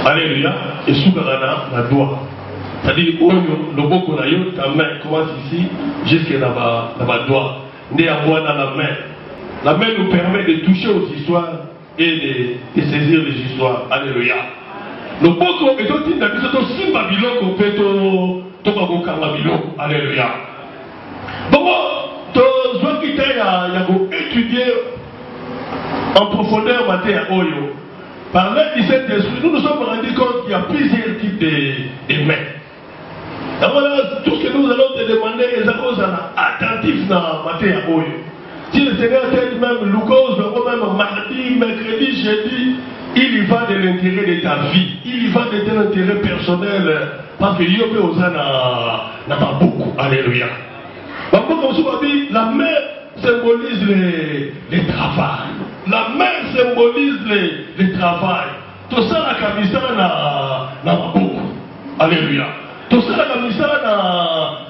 Alléluia. Et Soukarana, la doigt. C'est-à-dire, le boko na yo, ta main commence ici, jusqu'à la doigt. Né à moi dans la main. La main nous permet de toucher aux histoires et de saisir les histoires. Alléluia. Le boko est aussi dans le simba biloko peut to bakokanga biloko. Alléluia. Bon, tu dois quitter ya étudier en profondeur matière oyo. Par l'aide du Saint-Esprit, nous nous sommes rendus compte qu'il y a plusieurs types de mains. Et voilà, tout ce que nous allons te demander, les choses attentifs dans la matière oyo. Si le Seigneur t'aide même Lucas, même mardi, mercredi, jeudi, il y va de l'intérêt de ta vie, il y va de ton intérêt personnel, parce que Dieu peut oser n'a pas beaucoup. Alléluia. La main symbolise le travail. La main symbolise le travail. Tout ça, la camisa n'a pas beaucoup. Alléluia. Tout ça, la camisa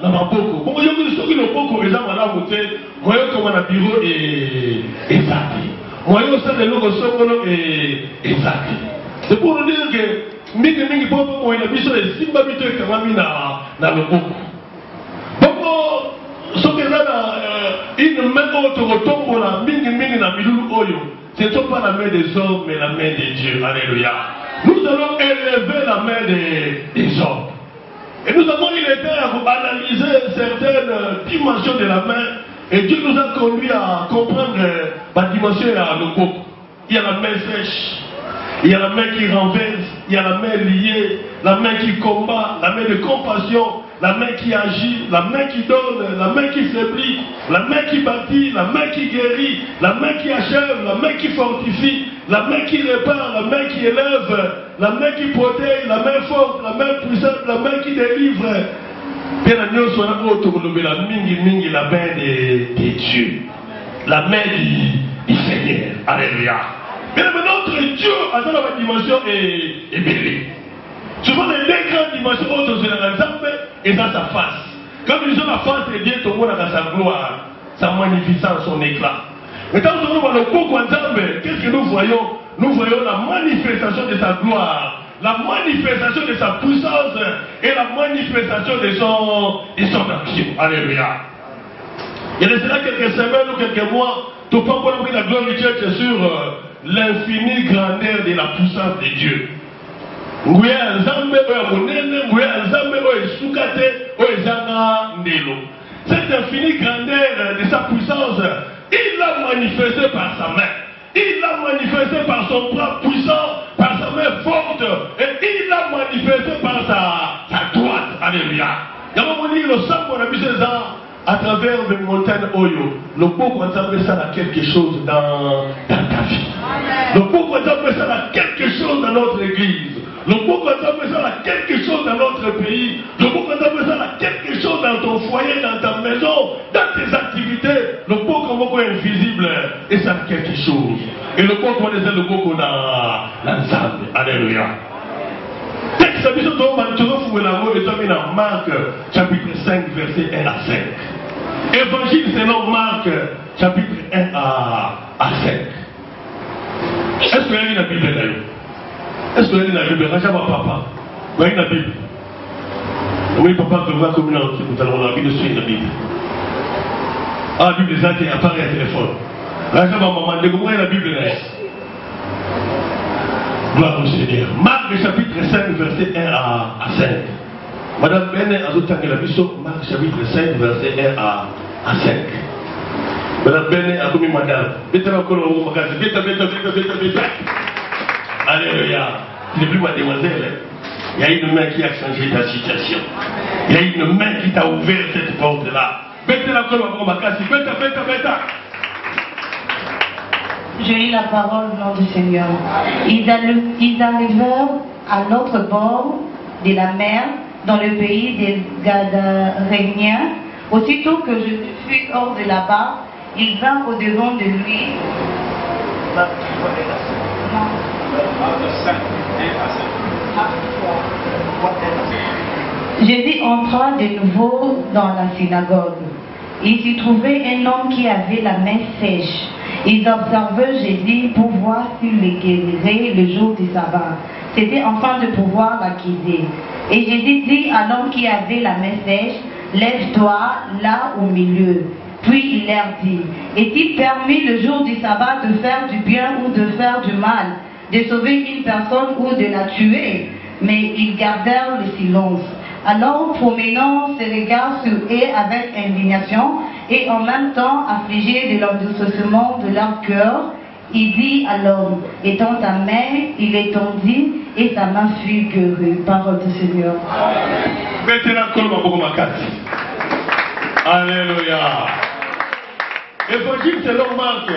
n'a pas beaucoup. Bon, il y a des choses qui n'ont pas beaucoup. Les gens vont la monter. Moi, comme un bureau et exact. Moi, je sais que nous sommes exact. C'est pour nous dire que mingi pour moi, il y a des choses qui sont pas habituées quand même dans le beaucoup. Bon, ce que une main autre retombe la mingi na bilulu oyo. Ce n'est pas la main des hommes, mais la main de Dieu. Alléluia. Nous allons élever la main des hommes. Et nous avons eu le temps à analyser certaines dimensions de la main. Et Dieu nous a conduit à comprendre la dimension à nos cours. Il y a la main sèche, il y a la main qui renverse, il y a la main liée, la main qui combat, la main de compassion, la main qui agit, la main qui donne, la main qui faiblit, la main qui bâtit, la main qui guérit, la main qui achève, la main qui fortifie, la main qui répare, la main qui élève, la main qui protège, la main forte, la main puissante, la main qui délivre. Bien nous sommes autour de la mingi la main de Dieu, la main du Seigneur. Alléluia. Mais notre Dieu a dans la dimension est belle. Souvent les deux grandes dimensions autres c'est l'ensemble et dans sa face. Quand nous disons la face de Dieu, tout le monde a sa gloire, sa magnificence, son éclat. Mais quand nous voyons le coco ensemble, qu'est-ce que nous voyons? Nous voyons la manifestation de sa gloire, la manifestation de sa puissance et la manifestation de son action. Alléluia. Il restera quelques semaines ou quelques mois, tout le monde pour la gloire de Dieu sur l'infinie grandeur de la puissance de Dieu. Cette infinie grandeur de sa puissance, il l'a manifesté par sa main. Il l'a manifesté par son bras puissant, par sa main forte, et il l'a manifesté par sa droite. Alléluia. Il va vous dire le sang qu'on a mis à travers les montagnes Oyo. Le pauvre ensemble ça a quelque chose dans ta vie. Le pauvre ensemble ça a quelque chose dans notre église. Le pauvre ensemble ça a quelque chose dans notre pays. Le pauvre ensemble ça a quelque chose dans ton foyer, dans ta maison, dans tes activités. Le pauvre est invisible et ça a quelque chose. Et le pauvre est le pauvre dans l'ensemble. Alléluia. Texte dans Marc chapitre 5 verset 1 à 5. Évangile selon Marc chapitre 1 à 5. Est-ce que vous avez la Bible là? Est-ce que vous avez la Bible? Raja papa. Vous avez la Bible? Oui, papa, que vous avez communiqué, nous allons la Bible sur la Bible. Ah, la Bible, ça apparaît à téléphone. Raja maman, vous avez la Bible là? Gloire au Seigneur. Marc chapitre 5 verset 1 à 5. Madame Bene a la mission. Marc chapitre 5 verset 1 à 5. Madame Bene a commis madame. Alléluia. Ce n'est plus mademoiselle. Il y a une main qui a changé ta situation. Il y a une main qui t'a ouvert cette porte-là. J'ai eu la parole au nom du Seigneur. Ils arrivèrent à l'autre bord de la mer, dans le pays des Gadaréniens. Aussitôt que je fus hors de là-bas, ils vinrent au-devant de lui. Jésus entra de nouveau dans la synagogue. Il s'y trouvait un homme qui avait la main sèche. Ils observaient Jésus pour voir s'il les guérirait le jour du sabbat. c'était afin de pouvoir la quitter. Et Jésus dit à l'homme qui avait la main sèche, lève-toi là au milieu. Puis il leur dit, est-il permis le jour du sabbat de faire du bien ou de faire du mal, de sauver une personne ou de la tuer? Mais ils gardèrent le silence. Alors, promenant ses regards sur eux avec indignation et en même temps affligé de l'endurcissement de leur cœur, il dit à l'homme, étends ta main, il étendit et sa main fut guérie. Parole du Seigneur. Alléluia. Évangile selon Marc,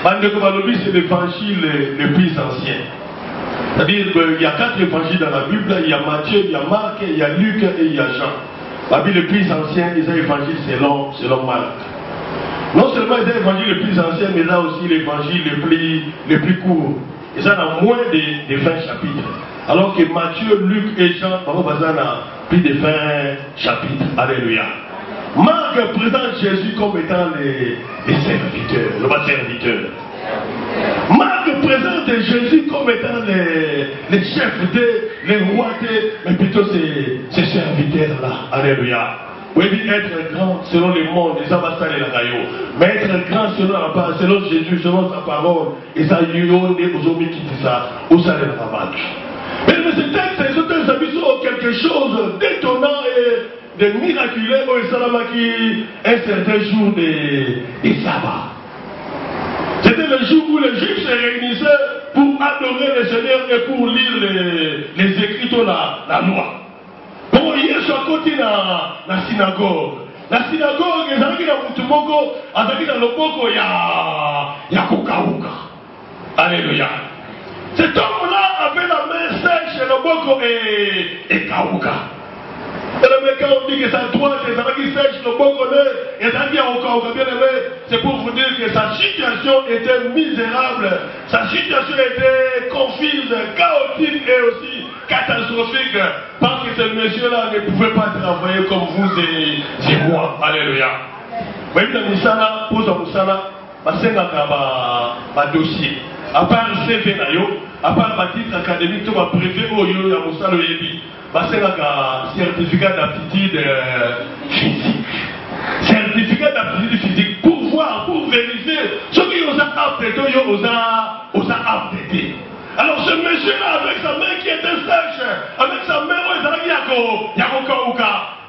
c'est l'évangile le plus ancien. C'est-à-dire qu'il y a 4 évangiles dans la Bible, il y a Matthieu, il y a Marc, il y a Luc et il y a Jean. La Bible le plus ancien, c'est l'évangile selon Marc. Non seulement c'est l'évangile le plus ancien, mais là aussi l'évangile le plus court. Et ça a moins de 20 chapitres. Alors que Matthieu, Luc et Jean, on a plus de 20 chapitres. Alléluia. Marc présente Jésus comme étant les serviteurs, le bas serviteur. Marc présente Jésus comme étant les chefs, les rois, mais plutôt ces serviteurs-là. Alléluia. Oui, être grand selon le monde, les ambassades et la rayon. Mais être grand selon Jésus, selon sa parole, et ça y est, aux hommes qui disent ça, au salaire de la vague. Mais ce texte, c'est quelque chose d'étonnant et de miraculeux au Salamaki, un certain jour des sabbats. C'était le jour où les Juifs se réunissaient pour adorer le Seigneur et pour lire les Écritures, la loi. Bon, hier, je suis à côté de la synagogue. La synagogue, ils arrivent dans Mutumoko, ils arrivent dans le Boko, il y a Kokauka. Alléluia. Cet homme-là avait la main sèche, le Boko et Kauka. Et le mec, on dit que sa droite, qui sèche, le Boko, et ça dit à Kauka, bien aimé, c'est pour vous dire que sa situation était misérable, sa situation était confuse, chaotique et aussi catastrophique, parce que ce monsieur-là ne pouvait pas travailler comme vous et moi. Alléluia. Vous voyez, dans Misala, pour son Misala, c'est un dossier. À part CV, à part le titre académique, tout va prévu au lieu de Moussalo Yebi. C'est un certificat d'aptitude physique. Certificat d'aptitude physique pour voir, pour vérifier ce qui nous a apprêté, nous a apprêté. Alors ce monsieur-là, avec sa main qui était sèche, avec sa main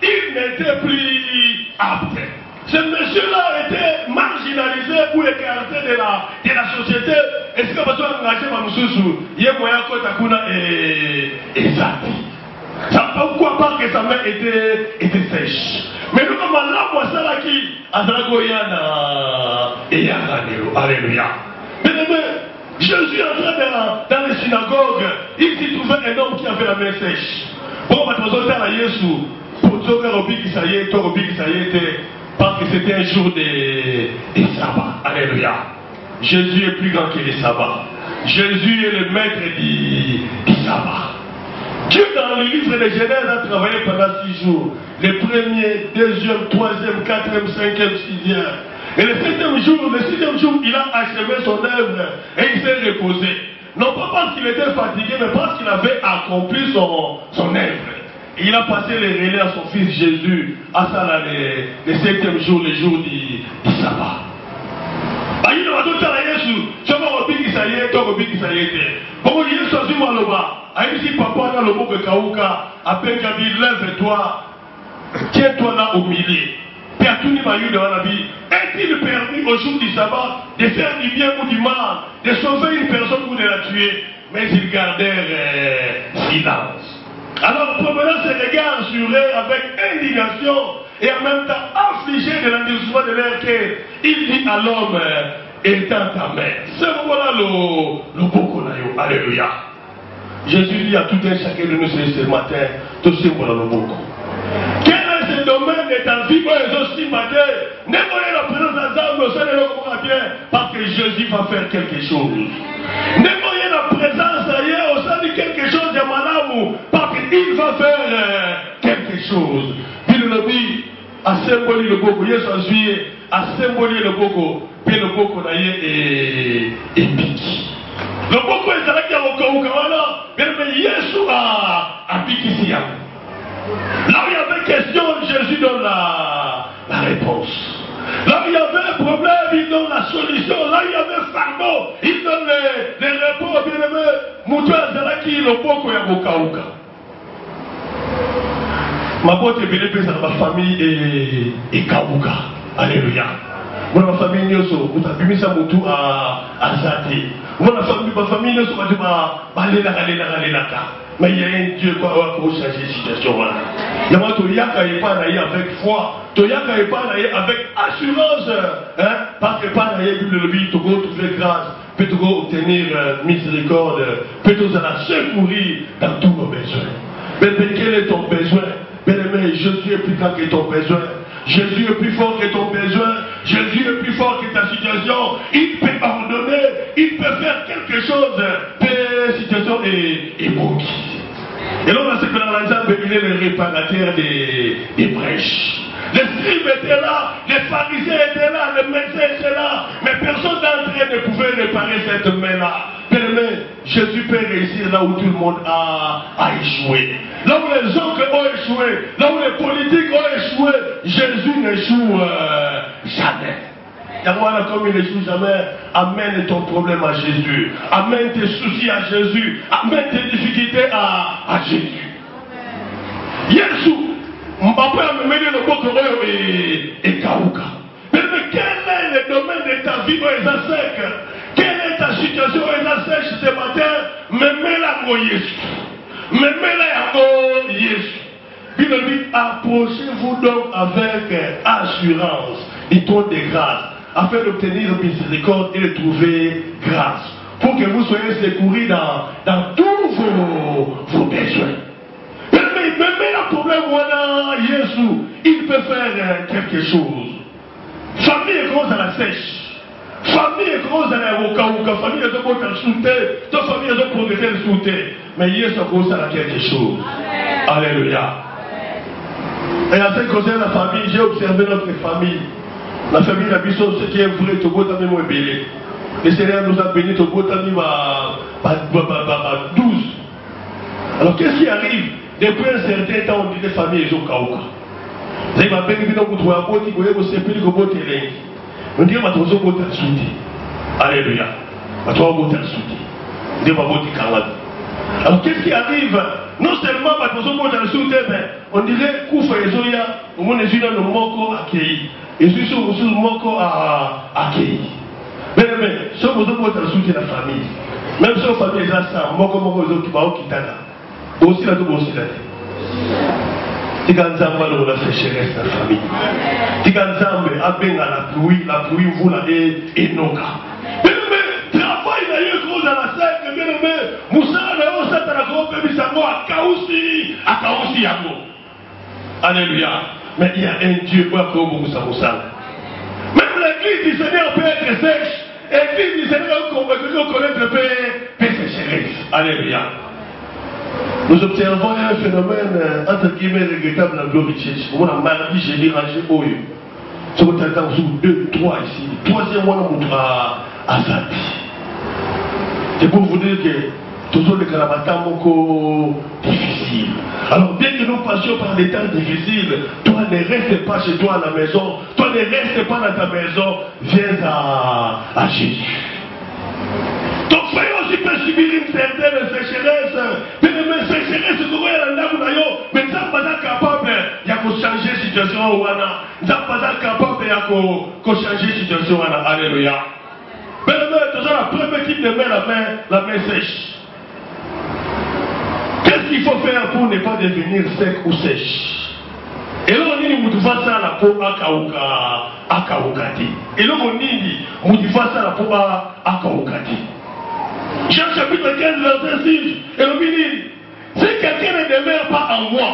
il n'était plus apte. Ce monsieur-là était marginalisé ou écarté de la société. Est-ce que vous avez engagé ma moussou? Il y a moyen que Takuna et Zati. Ça pourquoi pas que sa main était sèche. Mais nous, comme Allah, moi, ça là qui a Dragoyana et Yaranero. Alléluia. Jésus entrait dans les synagogues, il s'y trouvait un homme qui avait la main sèche. Bon, maintenant, à Yesu, pour sauver Robi qui ça y est, parce que c'était un jour des sabbats. Alléluia. Jésus est plus grand que les sabbats. Jésus est le maître du sabbat. Dieu, dans le livre de Genèse, a travaillé pendant 6 jours. Le 1er, 2e, 3e, 4e, 5e, 6e. Et le 6e jour, il a achevé son œuvre et il s'est reposé. Non pas parce qu'il était fatigué, mais parce qu'il avait accompli son œuvre. Et il a passé les relais à son fils Jésus, à ça là, le 7e jour, le jour du sabbat. Il va tout à Yesu, je vais repiquer ça y est, toi repiquer ça y est. Bon, Yesu a dit moi le bas. Aïe, si papa dans le mot de Kauka, à peine Gabi, lève-toi, tiens-toi là au milieu. Est-il permis au jour du sabbat de faire du bien ou du mal, de sauver une personne ou de la tuer? Mais ils gardèrent silence. Alors, promenant ses regards sur eux avec indignation et en même temps affligé de l'endurcissement de leur cœur, il dit à l'homme, étends ta main. C'est voilà le Bokonayo. Alléluia. Jésus dit à tout un chacun de nous ce matin, tout ce voilà le Boko. Quel est ce domaine de ta vie? Moi, je suis matin. Ne voyez la présence d'Azam, au sein de l'homme bien, parce que Jésus va faire quelque chose. Ne voyez la présence ailleurs, au sein de quelque chose de Malamu, parce qu'il va faire quelque chose. Il le dit, à symboliser le Boko, il est juillet, à symboliser le Boko, puis le Boko d'ailleurs est piqué. Le Boko est là qui a bien aimé, Yesu a bikisi. Là où il y avait question, Jésus donne la réponse. Là où il y avait un problème, il donne la solution. Là où il y avait fardeau, il donne les réponses. Bien aimé, Moutoua Zalaki, le Boko et Bokauka. Ma boîte est bien aimée, ma famille et Kauka. Alléluia. Moi, ma famille, vous avez mis ça Moutou à Zati. Moi, ma famille, nous sommes mais il y a un Dieu pour changer la situation. Il y a un Dieu qui avec foi, avec assurance. Parce que par la Bible, tu peux trouver grâce, tu peux obtenir miséricorde, tu peux secourir dans tous nos besoins. Mais quel est ton besoin? Bien-aimé, Jésus est plus grand que ton besoin. Jésus est plus fort que ton besoin. Jésus est plus fort que ta situation. Il peut pardonner. Il peut faire quelque chose. Ta situation est bonne. Et là, on a ce que l'Anzab, il est le réparateur des brèches. Les scribes étaient là, les pharisiens étaient là, les médecins étaient là. Mais personne d'entre eux ne pouvait réparer cette main-là. Mais Jésus peut réussir là où tout le monde a échoué. Là où les oncles ont échoué, là où les politiques ont échoué, Jésus n'échoue jamais. Et voilà, comme il n'échoue jamais, amène ton problème à Jésus. Amène tes soucis à Jésus. Amène tes difficultés à Jésus. Jésus, après amener le boko et Kauka. Mais quel est le domaine de ta vie aux Azek? Quelle est ta situation aux Azek ce matin? Mais mets-la pour Jésus. Mais mets-la pour Jésus. Bible dit, approchez-vous donc avec assurance et ton de grâce, afin d'obtenir miséricorde et de trouver grâce, pour que vous soyez secourus dans tous vos besoins. Mais le problème, voilà, Jésus, il peut faire quelque chose. Famille est grosse à la sèche. Famille est grosse à la Wokauka. Famille est grosse à la soute. Ta famille est grosse à la soute. Mais Jésus est grosse à quelque chose. Amen. Alléluia. Et en ce qui concerne la famille, j'ai observé notre famille. La famille de Bisson, ce qui est vrai, tout le monde est béni. Le Seigneur nous a bénis, tout le monde est 12. Alors qu'est-ce qui arrive? Depuis un certain temps, on dit que les familles sont Kauka. Vous avez ma béni, vous trouvez un pot qui vous avez séparé comme votre élève. On dit que votre zone est soudée. Alléluia. Votre zone est soudée. On dit que votre est. Alors qu'est-ce qui arrive? Non seulement votre zone est soudée, mais on dirait Koufa et Zoya, au moins les uns ont moko accueilli. Et ceux qui ont moko accueilli. Mais ceux qui ont soudé la famille. Même si la famille est là, moko qui va au Kitana. Aussi là, aussi là. Tu as la sécheresse dans la famille. Tu as la pluie, vous l'avez et non. Mais travail d'ailleurs gros dans la scène, bien aimé, Moussa n'a pas à la groupe, mais ça va à Kaoussi. Alléluia. Mais il y a un Dieu pour Moussa. Même l'église du Seigneur peut être sèche. L'église du Seigneur peut sécheresse. Alléluia. Nous observons un phénomène entre guillemets regrettable dans le globe de Jésus. On a maladie généralisée au lieu. Ce qu'on attend sur 2, 3 ici. Troisième mois, on montre à Zati. C'est pour vous dire que toujours les Karabatans sont difficiles. Alors, bien que nous passions par des temps difficiles, toi ne reste pas chez toi à la maison. Toi ne reste pas dans ta maison. Viens à Jésus. Ton frère aussi peut subir une certaine sécheresse. Mais sécheresse, mais tu n'es pas capable de changer la situation. Tu n'es pas capable de changer la situation. Alléluia. Mais la première type de main, la main sèche. Qu'est-ce qu'il faut faire pour ne pas devenir sec ou sèche? Et là, on dit que ça la peau à Kaoukati. Et là, on dit que ça la peau à Kaoukati. Jean chapitre 15, verset 6, et on dit, si quelqu'un ne demeure pas en moi,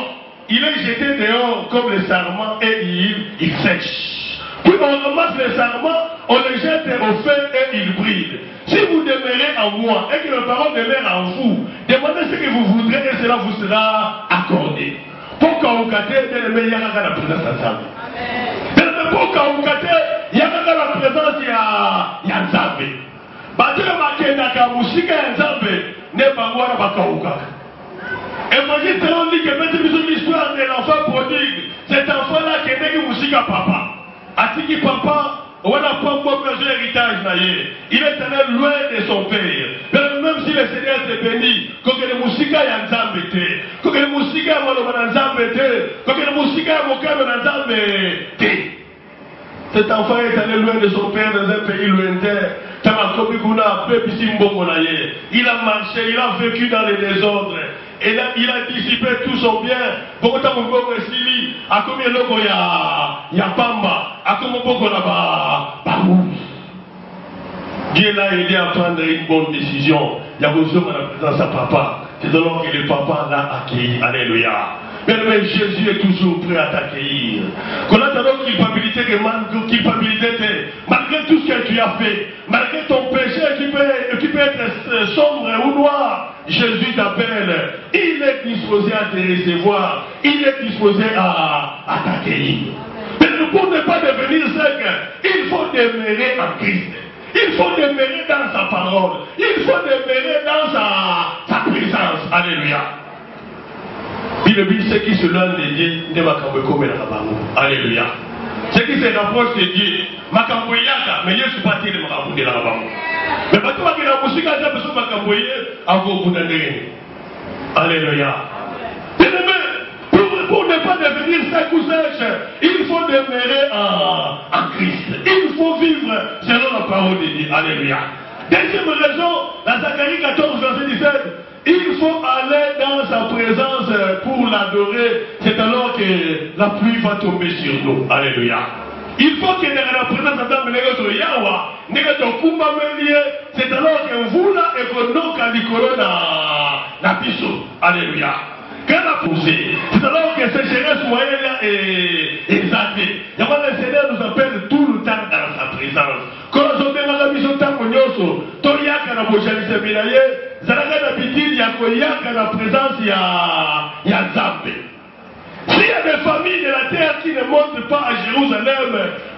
il est jeté dehors comme le sarment et il sèche. Puis on ramasse le sarment, on le jette au feu et il brille. Si vous demeurez en moi et que mes paroles demeurent en vous, demandez ce que vous voudrez et cela vous sera accordé. Pour Kaoukate, il y a la présence ensemble. Pour Kaoukate, il y a la présence, il y a Nzambe. Batele makenda ka musika ya Nzambe ne bangwana bakaukaka. Imagine on dit que même l'histoire de l'enfant prodigue, cet enfant-là qui est né musika papa, atiki papa, on n'a pas besoin d'héritage naïe. Il est allé loin de son père. Même si le Seigneur te bénit, quand le musika y a nzambete, quand le musika y a nzambete, quand le musika y a nzambete. Cet enfant est allé loin de son père dans un pays lointain. Il a marché, il a vécu dans les désordres. Et là, il a dissipé tout son bien. Beaucoup de temps, à combien de temps il y a Pamba, à combien de temps là-bas. Dieu l'a aidé à prendre une bonne décision. Il y a besoin de la présence à papa. C'est alors que le papa l'a accueilli. Alléluia. Mais Jésus est toujours prêt à t'accueillir. Qu'on a ta culpabilité, malgré tout ce que tu as fait, malgré ton péché qui peut être sombre ou noir, Jésus t'appelle. Il est disposé à te recevoir. Il est disposé à t'accueillir. Mais pour ne pas devenir sec, il faut demeurer en Christ. Il faut demeurer dans sa parole. Il faut demeurer dans sa présence. Alléluia. Il dit ceux qui se loignent de Dieu, ne m'accambent comme la Rabamu. Alléluia. Ceux qui se rapprochent de Dieu, m'accamboyaka, mais je ne suis pas tiré de Rabamu de la Rabamu. Mais pas tout le monde qui a besoin de m'accamboyer, à vos bouts d'année. Alléluia. Pour ne pas devenir sec ou sèche, il faut demeurer en Christ. Il faut vivre selon la parole de Dieu. Alléluia. Deuxième raison, dans Zacharie 14, verset 17, il faut aller dans sa présence pour l'adorer. C'est alors que la pluie va tomber sur nous. Alléluia. Il faut que la présence de notre Yahweh, c'est alors que vous là et que nous calicolo na biso. Alléluia. Quand la poussée, c'est alors que ces sécheresse moyenne est exaltée. Le Seigneur nous appelle tout le temps dans sa présence. Quand nous sommes dans la mission de Tamonyoso, Toyaka na Bojalise Minaye, Zalaga d'habitude, il y a la présence, il y a Zambé. S'il y a des familles de la terre qui ne montent pas à Jérusalem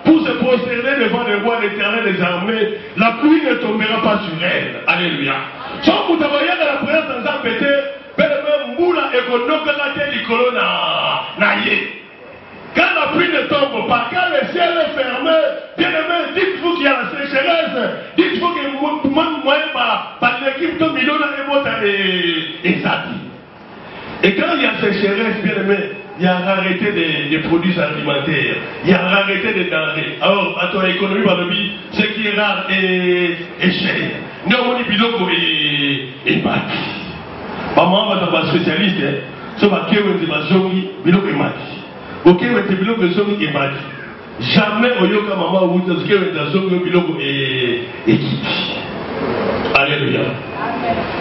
pour se prosterner devant le roi l'Éternel des armées, la pluie ne tombera pas sur elle. Alléluia. Sans vous avoir la présence de Zambé, quand la pluie ne tombe pas, quand le ciel est fermé, bien aimé, dites-vous qu'il y a la sécheresse, dites-vous que moi, par l'équipe de Milona et Zati. Et quand il y a sécheresse, bien aimé, il y a rareté des produits alimentaires, il y a rareté des denrées. Alors, à ton économie, ce qui est rare est cher. Nous avons biloko et bâti. Maman va être spécialiste, ce qui est biloko et mati. Ok, mais biloko et mati. Jamais au yoka maman ou ce qui est biloko et kiti. Alléluia.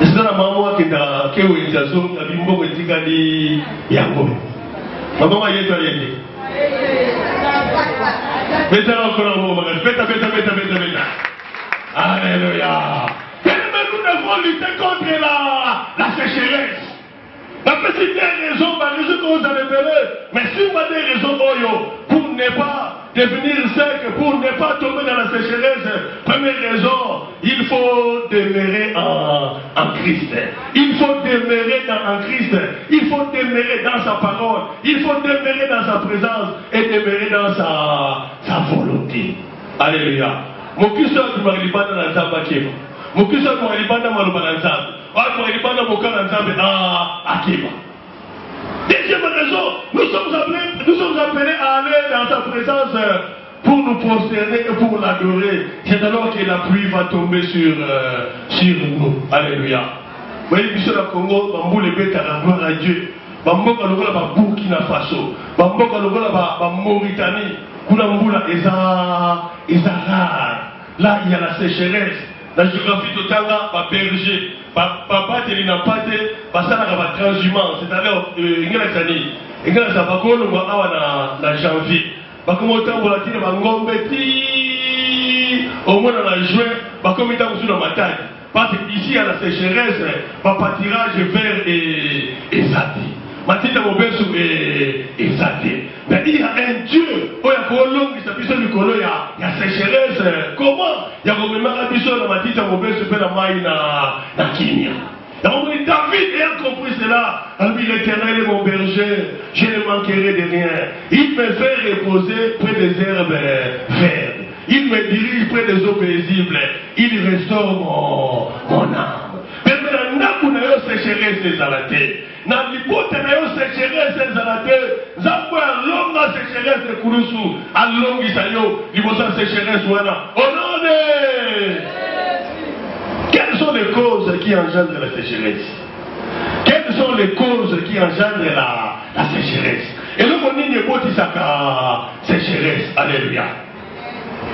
C'est ça la maman qui a fait un bimbo et tigadi yango. Maman va y être allée. Mettez encore un mot, bêta. Alléluia. Nous devons lutter contre la sécheresse. La petite raison, la raison que vous avez donné, mais si vous avez des raisons pour ne pas devenir sec, pour ne pas tomber dans la sécheresse, première raison, il faut demeurer en Christ. Il faut demeurer en Christ. Il faut demeurer dans sa parole. Il faut demeurer dans sa présence et demeurer dans sa volonté. Alléluia. Mon Christ ne m'a pas dans la Zambakeva. Mon Christ ne m'a pas dans la Zambakeva. Deuxième raison, nous sommes appelés à aller dans sa présence pour nous prosterner et pour l'adorer. C'est alors que la pluie va tomber sur nous. Alléluia. Vous voyez, monsieur le Congo, Bambou les bêtes à la gloire à Dieu. Bambou à Burkina Faso. Bambou à Mauritanie. Koulambula est rare. Là, il y a la sécheresse. La géographie de Tanga, pas berger, pas n'a pas de transhumance, c'est-à-dire, il y a des années, il y a des années, na janvier, comme autant pour la tire, au moins dans la juin, comme il y a dans ma taille, parce qu'ici, il y a la sécheresse, pâtirage vert et zati. Matita Mobesu et zati. Mais il y a un Dieu, il y a Kolong, il y a sécheresse. Comment? Il y a un Biso, la Matita Mobesu, na Kenya. David ayant compris cela, l'Éternel est mon berger, je ne manquerai de rien. Il me fait reposer près des herbes vertes. Il me dirige près des eaux paisibles. Il restaure mon âme. Mais maintenant, nous avons sécheresse ces alatés. Na libote na yo sécheresse ezalate nzambo alonga sécheresse de kulusu alongisa yo libosa sécheresse wana onone. Quelles sont les causes qui engendrent la sécheresse? Quelles sont les causes qui engendrent la sécheresse? Et le monde n'est pas dit ça sécheresse. Alléluia.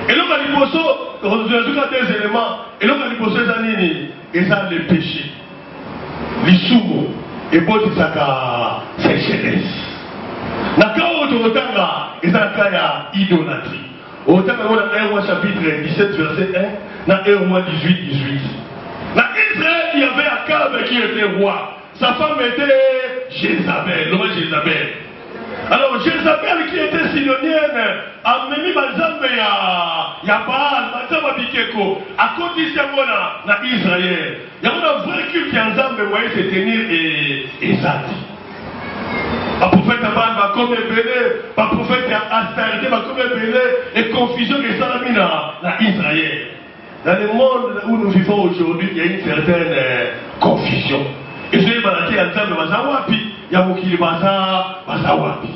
Et l'homme a liboso, on a des éléments, et l'homme a liboso et ça le péché. L'isumo. Et bon, c'est ça sécheresse. Nakao de Otanga, et ça y idolâtrie. Otanga, on a 1 chapitre 17, verset 1, dans 1 roi 18. Dans Israël, il y avait Akab qui était roi. Sa femme était Jézabel, l'homme Jézabel. Alors Jézabel qui était sidonienne, a mis Bazambe ya Baal, Bazamba Bikeko, à cause de ce moment dans Israël. Il y a un vrai culte qui ensemble voyait se tenir et ça. Le prophète Baal va comme belé, le prophète Astarté va comme belé, et confusion que ça a mis dans Israël. Dans le monde où nous vivons aujourd'hui, il y a une certaine confusion. Et je vais balader ensemble Bazawapi, il y a beaucoup de Bazawapi.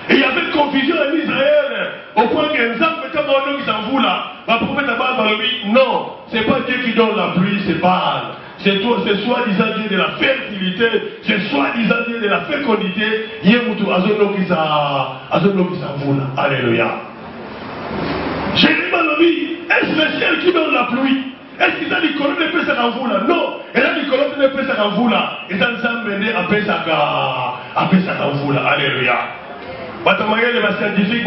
Et il y avait une confusion en Israël, au point que Nzambe, quand on s'en fout là, le prophète Baal va lui, non, c'est pas Dieu qui donne la pluie, c'est Baal. C'est soi-disant Dieu de la fertilité, c'est soi-disant Dieu de la fécondité. Yemutu azono qui s'en fout là. Alléluia. Jérémie Malobi, est-ce le ciel qui donne la pluie? Est-ce qu'il a dit qu'on ne peut s'en fout là? Non. Et là, il ne peut s'en fout là. Et ça nous a mené à s'en fout là. Alléluia. Les scientifiques,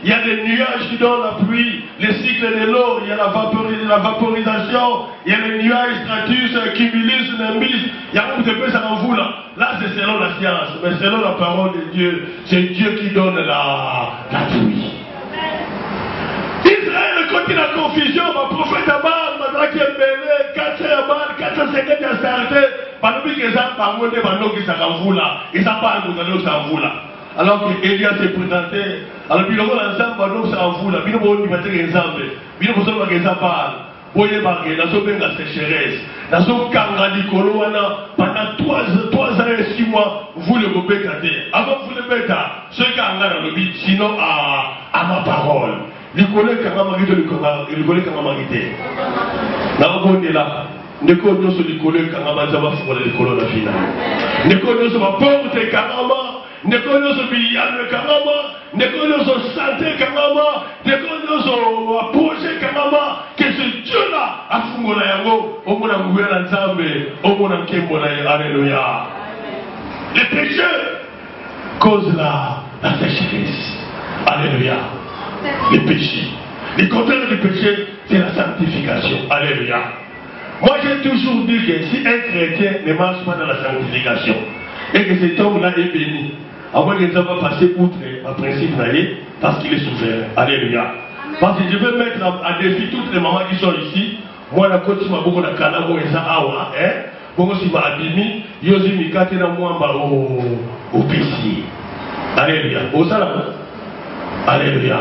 il y a des nuages qui donnent la pluie, les cycles de l'eau, il y a la vaporisation, il y a les nuages stratus, cumulus, nimbus, il y a beaucoup de choses à vous là. Là, c'est selon la science, mais selon la parole de Dieu, c'est Dieu qui donne la pluie. Israël, quand il y a la confusion, le prophète Abad, maintenant qui est belé, 4 Abad, 450 qui a starté, pendant que les gens parlent de pendant qu'ils s'en vont là, ils n'ont pas de s'en vont là. Alors que Elias s'est présenté, alors puis le monde ensemble, nous s'en fout là, puis nous avons dit ensemble, puis nous avons dit ensemble, voyez marqué, nous avons la sécheresse, nous avons kangadi koloana pendant 3 ans et 6 mois, vous le répétez. Avant vous le répétez, ceux qui ont dans le but, sinon à ma parole. Le collègue qui a marqué, le collègue qui a marqué. Nous avons dit là. Ne connaissons pas le collègue qui a marqué, le collègue la finale. Ne connaissons pas porte carama. Ne connaissons pas Yann Karama, ne connaissons santé Karama, ne connaissons projet Karama, que ce Dieu-là a fait mon yango, au monde en gouvernement ensemble, au monde en Kembola, alléluia. Les péchés causent la sécheresse, alléluia. Les péchés. Le contraire du péché, c'est la sanctification, alléluia. Moi j'ai toujours dit que si un chrétien ne marche pas dans la sanctification, et que cet homme-là est béni, avant que nous avons passé outre un principe d'aller, parce qu'il est souverain. Alléluia. Parce que je veux mettre à défi toutes les mamans qui sont ici. Moi, la côte, je m'ai beaucoup de canamo et ça, awa, hein. Bon, si m'a abîmé, yosi mi kate na mwamba au PC. Alléluia. Au salam. Alléluia.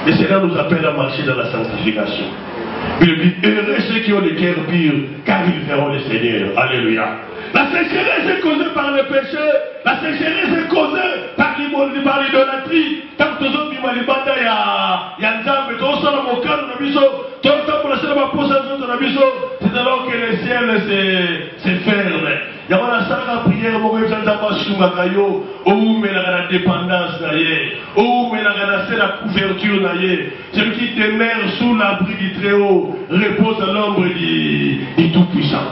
Et cela nous appelle à marcher dans la sanctification. Il dit, heureux ceux qui ont le cœur pur, car ils verront le Seigneur. Alléluia. La sécheresse est causée par le péché. La sécheresse est causée par l'idolâtrie. Tant que tous autres malibanda ya nzambe, tous ceux qui ont calme na biso, tous ceux qui ont na biso, c'est alors que le ciel se ferme. Il y a une prière, mon Dieu, où la dépendance, où la couverture, celui qui demeure sous l'abri du Très-Haut repose à l'ombre du Tout-Puissant.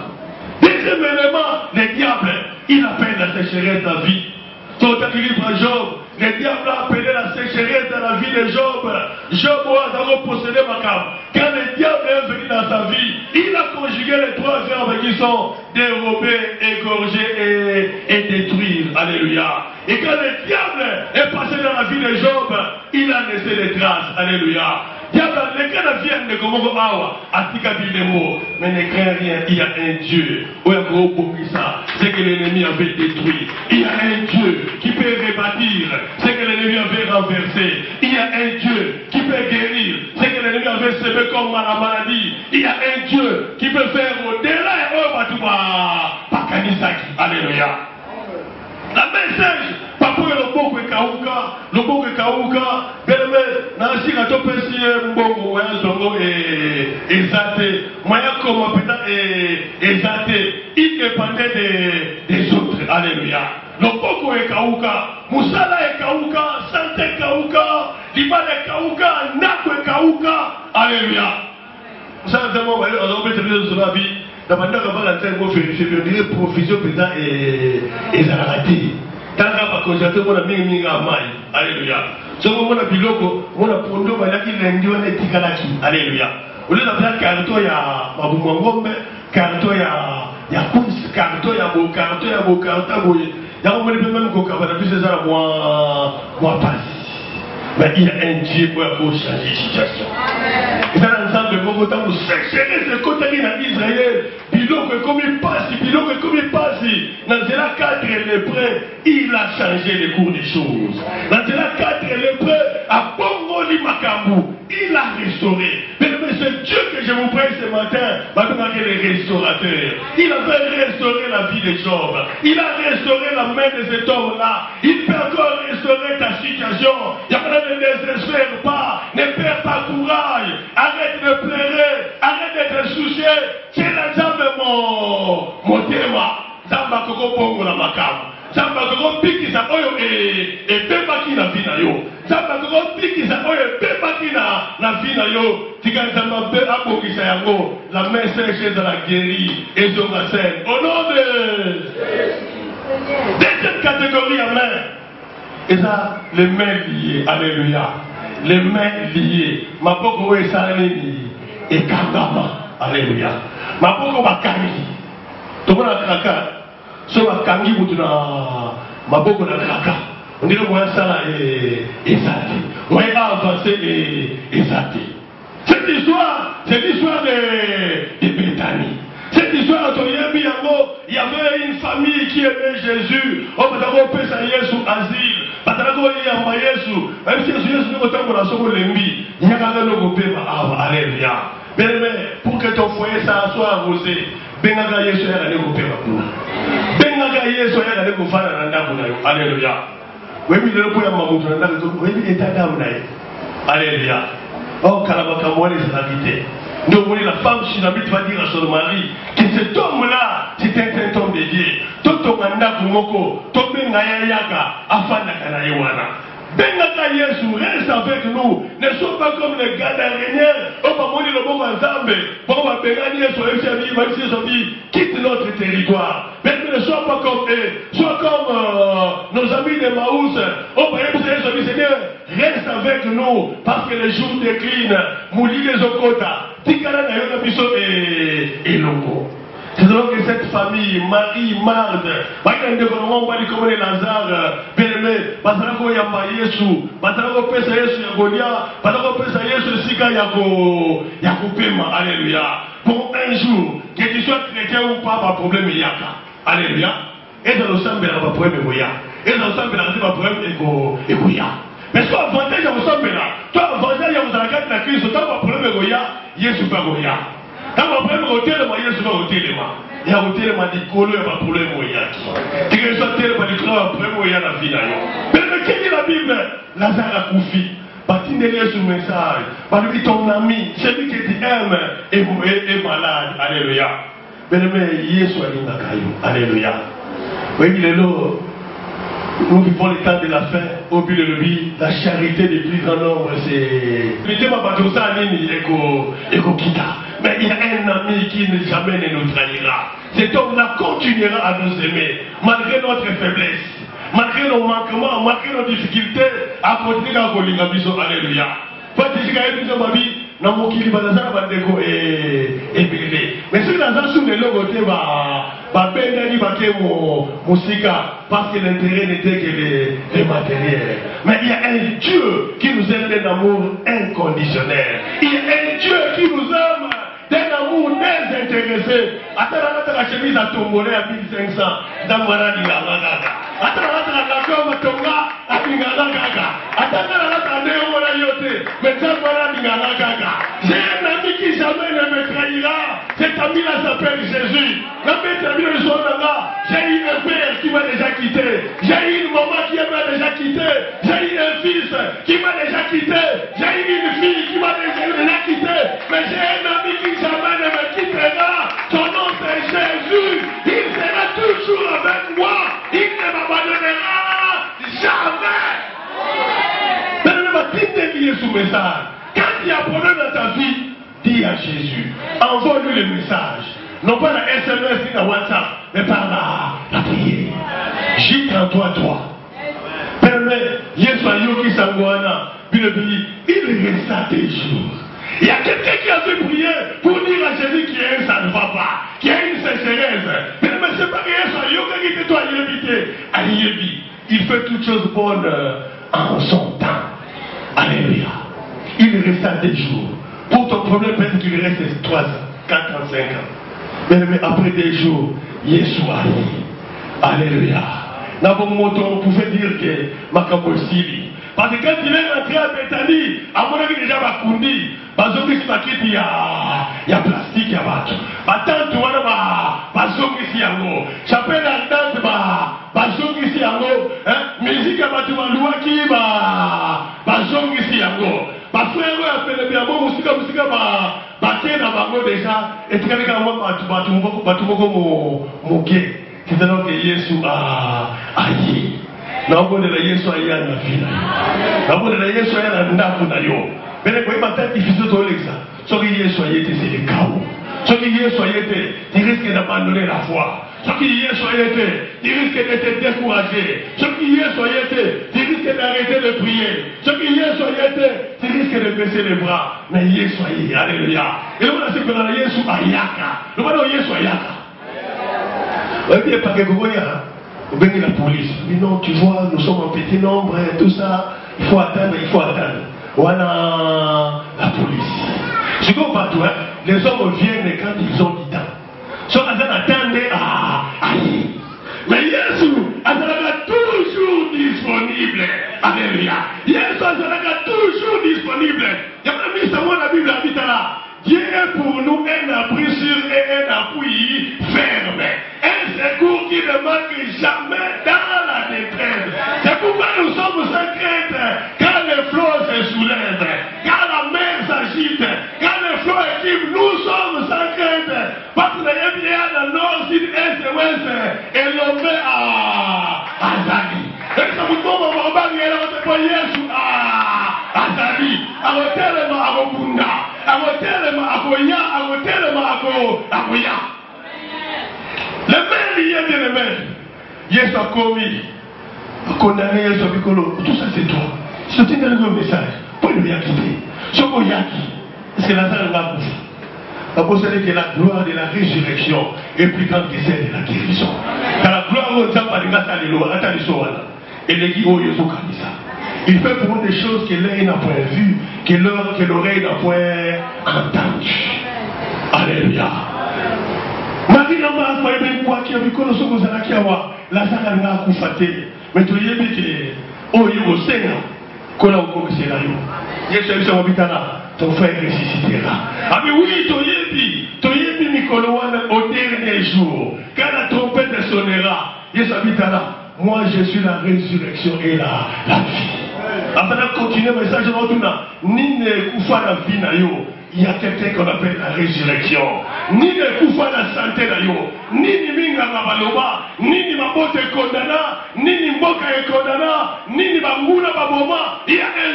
Deuxième élément, le diable, il appelle la sécheresse dans la vie. Son livre Job, le diable a appelé la sécheresse dans la vie de Job. Job a d'abord possédé ma cave. Quand le diable est venu dans sa vie, il a conjugué les 3 verbes qui sont dérober, égorger et détruire. Alléluia. Et quand le diable est passé dans la vie de Job, il a laissé des traces. Alléluia. Diable, les gars viennent de Gomoko Awa, Atika Bilemo, mais ne crains rien, il y a un Dieu. C'est que l'ennemi avait détruit. Il y a un Dieu qui peut rebâtir ce que l'ennemi avait renversé. Il y a un Dieu qui peut guérir ce que l'ennemi avait semé comme la maladie. Il y a un Dieu qui peut faire au-delà et au-delà. Alléluia. La message, papa le boko kauka, belme, nasi katopesi mbongo wa zongo ezate, moya koma peta ezate, il dépendait des autres. Alléluia. Le boko kauka, musala kauka, santé kauka, libale kauka, nakwe kauka. Alléluia. Ça d'abord, on va mettre les sur la vie. D'abord, on va la faire vérifier, bien provision pétant et zarati. Tanga pa konjate mona mingi amai. Alléluia. Somo mona biloko mona pondo balaki lendi wana tikalaki. Alléluia. Ole na bla karto ya mabumu ngombe, karto ya kunsi, karto ya bo karto boye. Ya ko mona même ko kabana bise za moi passe. Mais il y a un Dieu pour changer la situation. Et dans l'ensemble de vos temps, vous chercherez ce côté d'Israël. Biloko comme il passe, dans la 4 lépreux, il a changé le cours des choses. Dans la 4 lépreux, à Bongoli Makambu, il a restauré. Mais c'est Dieu que je vous prie ce matin, maintenant qu'il est restaurateur. Il avait restauré la vie de Job. Il a restauré la main de cet homme-là. Il peut encore restaurer ta situation. Il y a pas de ne désespère pas, ne perds pas courage. Arrête de pleurer, arrête d'être soucié. C'est la jambe mon thème. Zamba koko pongo la makamu. Zamba koko piki sa oyo e pepaki na vina yo. Zamba koko piki sa oyo e pepaki na vina yo. Tika zamba be abokisa yango. La main sèche de la guérie et zonga scène. Au nom de deuxième catégorie, amen. Et ça, les mains liées. Alléluia. Les mains liées. Ma poko e salini et kangama. Alléluia. Ma poko bakani. Tokona kraka. So bakangi mutu na maboko na kraka. On dirait moi ça ezati. Moi avancé ezati. Cette histoire, c'est l'histoire de Bethanie. Cette histoire de Yebi Yango, il y avait une famille qui aimait Jésus. On va d'abord penser à Jésus asile. Patako yamba Yesu. Même si Jésus nous autant pour la sauver l'ennemi. Il y a quand même le groupe alléluia. Bien pour que ton foyer soit arrosé. Bengaga Yesu ya kane kopema kuna. Bengaga Yesu ya kane kofana na ndaku na yo. Alléluia. Webi lelo po ya mamutu na ndaku webi etata mnaye. Alléluia. Oh kalabaka mwale salabité. Nous voulons la femme Shinabit va dire à son mari que cet homme-là, c'était un homme de Dieu. Tout au mandat kumoko, tout bengaya yaka, afana kana yewana. Bengaka Yesu reste avec nous. Ne sois pas comme les Gadaréniens. On va mourir le bon ensemble. On va bénir Yesu, quitte notre territoire. Mais ne sois pas comme eux. Sois comme nos amis de Maús. On va dire Seigneur, reste avec nous. Parce que les jours déclinent. Mouli les Okota. Tikala na yona biso et Longo. C'est donc que cette famille, Marie, Marthe, on va dire comme les Lazare, Bénémé, Batarako Yamba Yesu, Batarako Pesa Yesu Yagolia, Batarako Pesa Yesu Sika Yako Pema, Alléluia. Pour un jour, que tu sois chrétien ou pas, pas problème Yaka, Alléluia. Et dans le sang, il n'y a pas de problème Goya. Et dans le sang, il n'y a pas de problème Goya. Mais soit avantage à vous semble là, toi avantage à vous à la carte de la crise, toi pas problème Goya, Yesu pas Goya. Quand on prend le hôtel, il y a souvent hôtel. Il y a hôtel, il y a pas problème. Il y a des hôtels, il y a problème. Il y a la vie. Mais qui dit la Bible? Lazare a confié. Batinez ce message. Parce ton ami, celui qui t'aime est malade. Alléluia. Mais Yesu a dit Alléluia. Oui, il est là. Nous vivons le temps de la fin, au but de l'objet, la charité du plus grand nombre, c'est... Mais il y a un ami qui ne jamais ne nous trahira. Cet homme-là continuera à nous aimer, malgré notre faiblesse, malgré nos manquements, malgré nos difficultés, à continuer à Kolingabiso. Alléluia. Mais ceux qui dans un sous de l'autre, Babendani Bakemo, Moussika, parce que l'intérêt n'était que les matériels. Mais il y a un Dieu qui nous aime d'un amour inconditionnel. Il y a un Dieu qui nous aime d'un amour désintéressé. Attends, la chemise à tomber à 1500. Dans mon ami, attends, la gomme à tomber à Bingala. Attends, la néo yote. Mais ça, voilà Bingala. J'ai un ami qui jamais ne me trahira. Cet ami-là s'appelle Jésus. J'ai eu un père qui m'a déjà quitté. J'ai eu une maman qui m'a déjà quitté. J'ai eu un fils qui m'a déjà quitté. J'ai eu une fille qui m'a déjà quitté. Mais j'ai un ami qui jamais ne me quittera. Son nom c'est Jésus. Il sera toujours avec moi. Il ne m'abandonnera jamais. Mais ne va pas lier ce message. Quand il y a un problème dans ta vie, dis à Jésus. Envoie-lui le message. Non pas la SMS ni la WhatsApp, mais par la prière. Gîte en toi. Permets, Yesoyo qui s'envoie, il resta des jours. Il y a quelqu'un qui a fait prier pour dire à Jésus qu'il y a un ça ne va pas, qu'il y a une sécheresse. Mais c'est pas Yesoyo qui te doit y il fait toutes choses bonnes en son temps. Alléluia. Il resta des jours. Pour ton problème, peut-être qu'il reste 3 ans, 4 ans, 5 ans. Mais après des jours, Yeshua. Alléluia. Dans mon moto, on pouvait dire que Makabosili. Parce que quand il est entré à Bethanie, à mon avis déjà Bakundi, il y a plastique, il y a battu. Attends, tu vois, Bazongi si yango. J'appelle la tante, Bazongi si yango. Musique à battu, Malouaki, Bazongi si yango. Parce que a fait le bien bon, musique, baké na bango déjà, et tu as moi, Moké. C'est alors que Yesu a aïe. Nambo de la Yesu aïe na vie. Nambo de la Yesu aïe na ndaku na yo. Mais les poèmes sont difficiles de lire ça. Ce qui Yesu aïe c'est le chaos. Ce qui Yesu aïe tu risques d'abandonner la foi. Ce qui Yesu aïe tu risques de te décourager. Ce qui Yesu aïe tu risques d'arrêter de prier. Ce qui Yesu aïe tu risques de baisser les bras. Mais Yesu aïe, alléluia. Et on a ce que dans Yesu ayaka. Le monde Yesu ayaka. Et puis, parce que vous voyez, vous venez la police. Mais non, tu vois, nous sommes en petit nombre, tout ça. Il faut attendre. Voilà la police. Je comprends pas tout, hein. Les hommes viennent quand ils ont du temps. Sauf qu'ils attendent aïe. Mais Jésus, elle sera toujours disponible. Alléluia. Jésus, elle sera toujours disponible. Il y a même mis ça, moi, la Bible habite là. Dieu est pour nous un abri sûr et un appui ferme. Un secours qui ne manque jamais dans la détresse. C'est pourquoi nous sommes sans crainte quand les flots se soulèvent, quand la mer s'agite, quand les flots équipent, nous sommes sans crainte. Parce que les bien dans le nord, sud, est et ouest, et l'on fait à Zali. Et ça vous tombe en bas, il y a un Yesu à Zali, à l'hôtel, à Robunda. Le maire, il y a le maire. Yesu a commis, a condamné Yesu a Bikolo. Tout ça, c'est toi. C'est un message. Pour le Yaki. Ce qu'on Yaki, c'est la salle de la bouffe. La posséder que la gloire de la résurrection est plus grande que celle de la guérison. Car la gloire au Zamba de Gata de l'eau, attendez ça. Et les Guigo Yesu Kanisa. Il fait pour nous des choses que l'œil n'a point vues, que l'oreille n'a point entendues. Alléluia. Marie n'a pas fait même quoi qui a vu que nous sommes à la Kiawa. La Zara n'a pas fait. Mais tu y es dit que, oh, il y a au Seigneur, qu'on a encore c'est là. Yesu est là. Ton frère ressuscitera. Ah mais oui, tu y es dit, Nicolas, au dernier jour, quand la trompette sonnera, Yesu habite là. Moi, je suis la résurrection et la vie. Afin de continuer le message, ni ne koufa la vie na yo, il y a quelqu'un qu'on appelle la résurrection. Ni ne koufa la santé na yo, ni minga mabaloba, ni mabote kondana, ni mboka e kondana, ni banguna baboma. Il y a un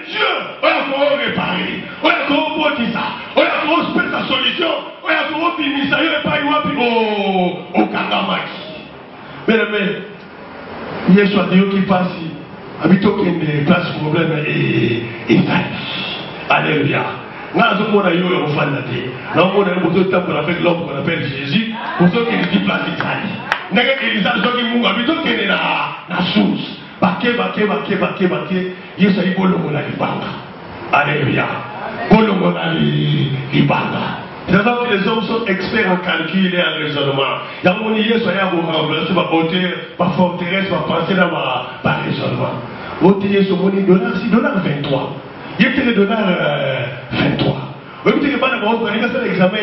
Dieu. On a pour réparer, on a pour botisa, on a pour faire sa solution, on a pour finir ça, il n'y a pas eu au Kangamaki. Mais Yesu a dit qui passe. Habito qui ne place problème et ça. Alléluia. Nous avons eu un enfant. Nous avons eu un temps qu'on appelle l'homme qu'on appelle Jésus. Pour ceux qui disent place d'Italie. N'est-ce que Elisa, ceux qui m'ont habité, qui est la source. Baké. Yes, il faut le monde à l'Ibanga. Alléluia. Pour le monde à l'Ibanga. C'est ça que les hommes sont experts en calcul et en raisonnement. Il y a mon idée, soyez à vous remplacer par hauteur, par forteresse, par pensée dans ma raisonnement. Votre idée, c'est mon $6, $23. Il y a le dollar 23. Vous avez dit que quand l'examen,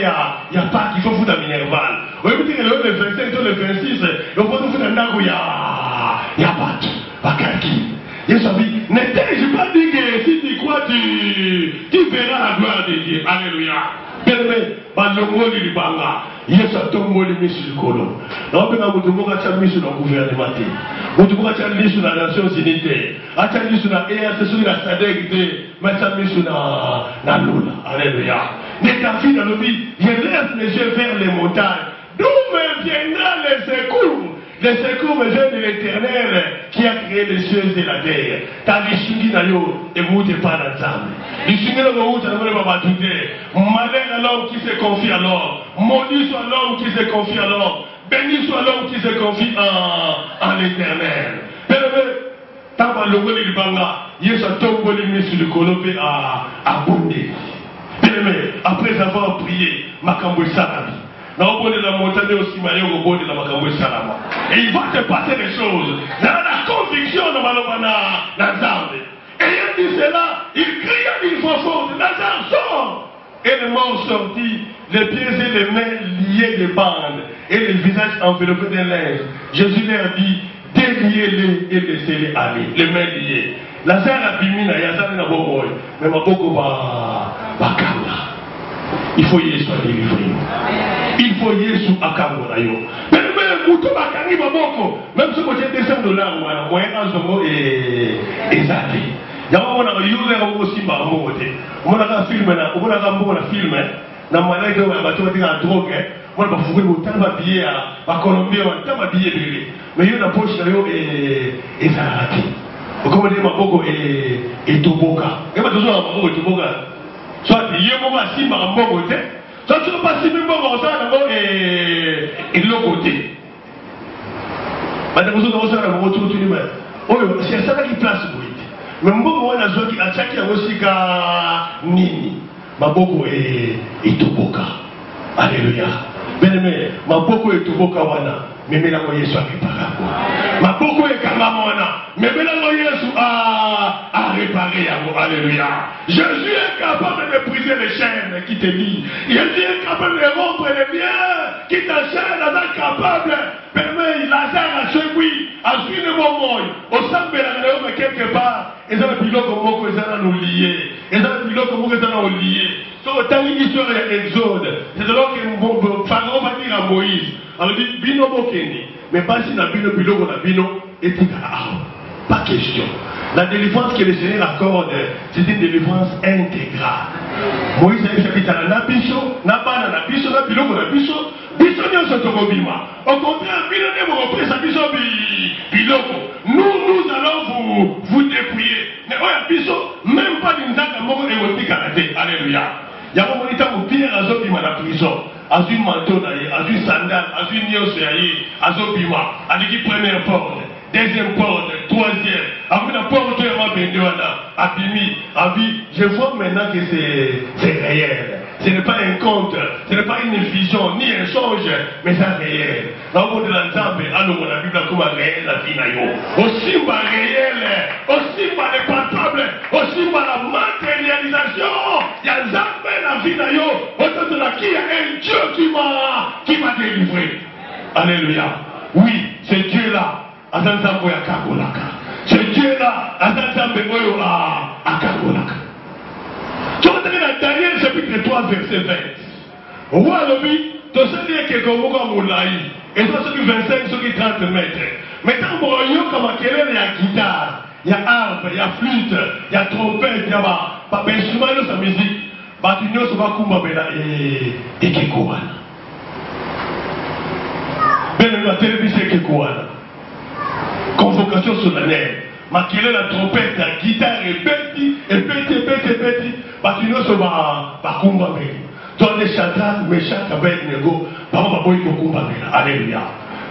il n'y a pas qu'il faut foutre à Minerval. Vous avez dit que le 25, le 26, il faut foutre à Nago, il n'y a pas de calcul. Yesu a dit, n'ai-je pas dit que si tu crois, tu verras la gloire de Dieu. Alléluia. Bien-aimé, balongo li banga. Yesu a tombo li misu kolo. Na obenga mutu moka cha misu na gouvernement te. Mutu moka cha misu na Nations Unies te. Acha misu na EAC sur la SADC te. Mais cha misu na Lula. Alléluia. Mais ta fille dans le vie, je lève les yeux vers les montagnes. D'où me viendra les secours? Les secours me viennent de l'Éternel qui a créé les cieux et la terre. T'as dit Shingi Nayo et vous n'êtes pas ensemble. Il Shingi Nayo, ça ne veut pas tout dire. Malheur à l'homme qui se confie à l'homme. Maudit soit l'homme qui se confie à l'homme. Béni soit l'homme qui se confie en l'Éternel. Bien-aimé, t'as pas le goût de l'Ibanga. Il y a tombe les mises sur le colopé à Bondé. Bien-aimé, après avoir prié, Makambo Sarabi. Et il va te passer des choses. Dans la conviction de Lazare. Ayant dit cela, il cria d'une voix forte, Lazare sort. Et le mort sortit, les pieds et les mains liés de bandes, et le visage enveloppé de linge. Jésus leur dit, déliez-les et laissez-les aller. Les mains liées. Lazare a bimé na yazane na boboy, mais ma boko ba kanga. Il faut y soit délivré. Il faut y être sous Akambo. Mais Moutou Bakari Baboko, même si vous êtes $200, moyen Azomo et Zati. Il y a un film, aussi on a un film, on a un film, dans ma langue, on a un drogue, on a un billet à Colombie, on a un billet. Mais il y a une poche et Zati. Vous comprenez ma boko et Toboka. Et ma toujours un boko et Toboka. Soit il y a un film à mon côté. Soit tu ne pas si bien bon et l'autre côté. Madame, vous avez un retour tout le monde. Oh, c'est ça qui place pour lui. Mais moi, on a besoin qu'il a chaque aussi Nini. Ma boko et Toboka. Alléluia. Bien aimé, ma boko et Toboka wana. Mais la moyenne soit réparée. Ma boko et Kamamona. Mais la moyenne soit à réparer. Alléluia. Jésus est capable de briser les chaînes qui te lient. Jésus est capable de rompre les liens qui t'enchaînent. Il est capable. Permet Lazare a suivi. A suivi le moment. Au sein de la mais quelque part. Et ça, le pilote comme moi, ils nous liés. Et ça, le pilote comme moi, ils nous liés. Sur le temps, l'histoire de l'Exode. C'est alors que Pharaon va dire à Moïse. Alors, il dit, Bino Bokeni. Mais pas si la Bino pilote ou la Bino est pas question. La délivrance que le Seigneur accorde, c'est une délivrance intégrale. Moïse a dit à la Nabiso, Nabana, Nabiso, Nabiloko, Nabiso, Biso, Nyosotobima. Au contraire, Bino, repris sa Biso, Biloko. Nous allons vous dépouiller. Mais Biso, même pas d'une date à mort érotique à la tête. Alléluia. Il y a un moment où Pierre a zobima dans la prison. A une manteau, a une sandale, a une nyos, a zobima, a dit première porte. Deuxième porte, troisième, après la porte de Abimi, Abi, je vois maintenant que c'est réel. Ce n'est pas un conte, ce n'est pas une vision, ni un songe, mais c'est réel. Dans le monde de l'ensemble, alors la Bible comme réel, la vie n'a aussi pas réel, aussi pas les palpables, aussi pas la matérialisation. Il y a jamais la vie n'a autant de la qui est un Dieu qui m'a délivré. Alléluia. Oui, c'est Dieu là. C'est Dieu là, à Kagolaka. Tu vas entrer dans Daniel chapitre 3, verset 20. Roi Lobi, tu sais que comme Moulaï, et toi celui 25, celui 30 mètres. Maintenant, pour un yo comme il y a guitare, il y a harpe, il y a flûte, il y a trompette, il y a pas instrument de sa musique. Batunyo se va kumbabela et Kekouana. Ben, la télévision Kekouana. Convocation solennelle. Maquiller la trompette, la guitare et petit. Batunyo se va kumba. Dans les Shadrach, Meshach, Abednego, Bango Baboy Kokumba. Alléluia.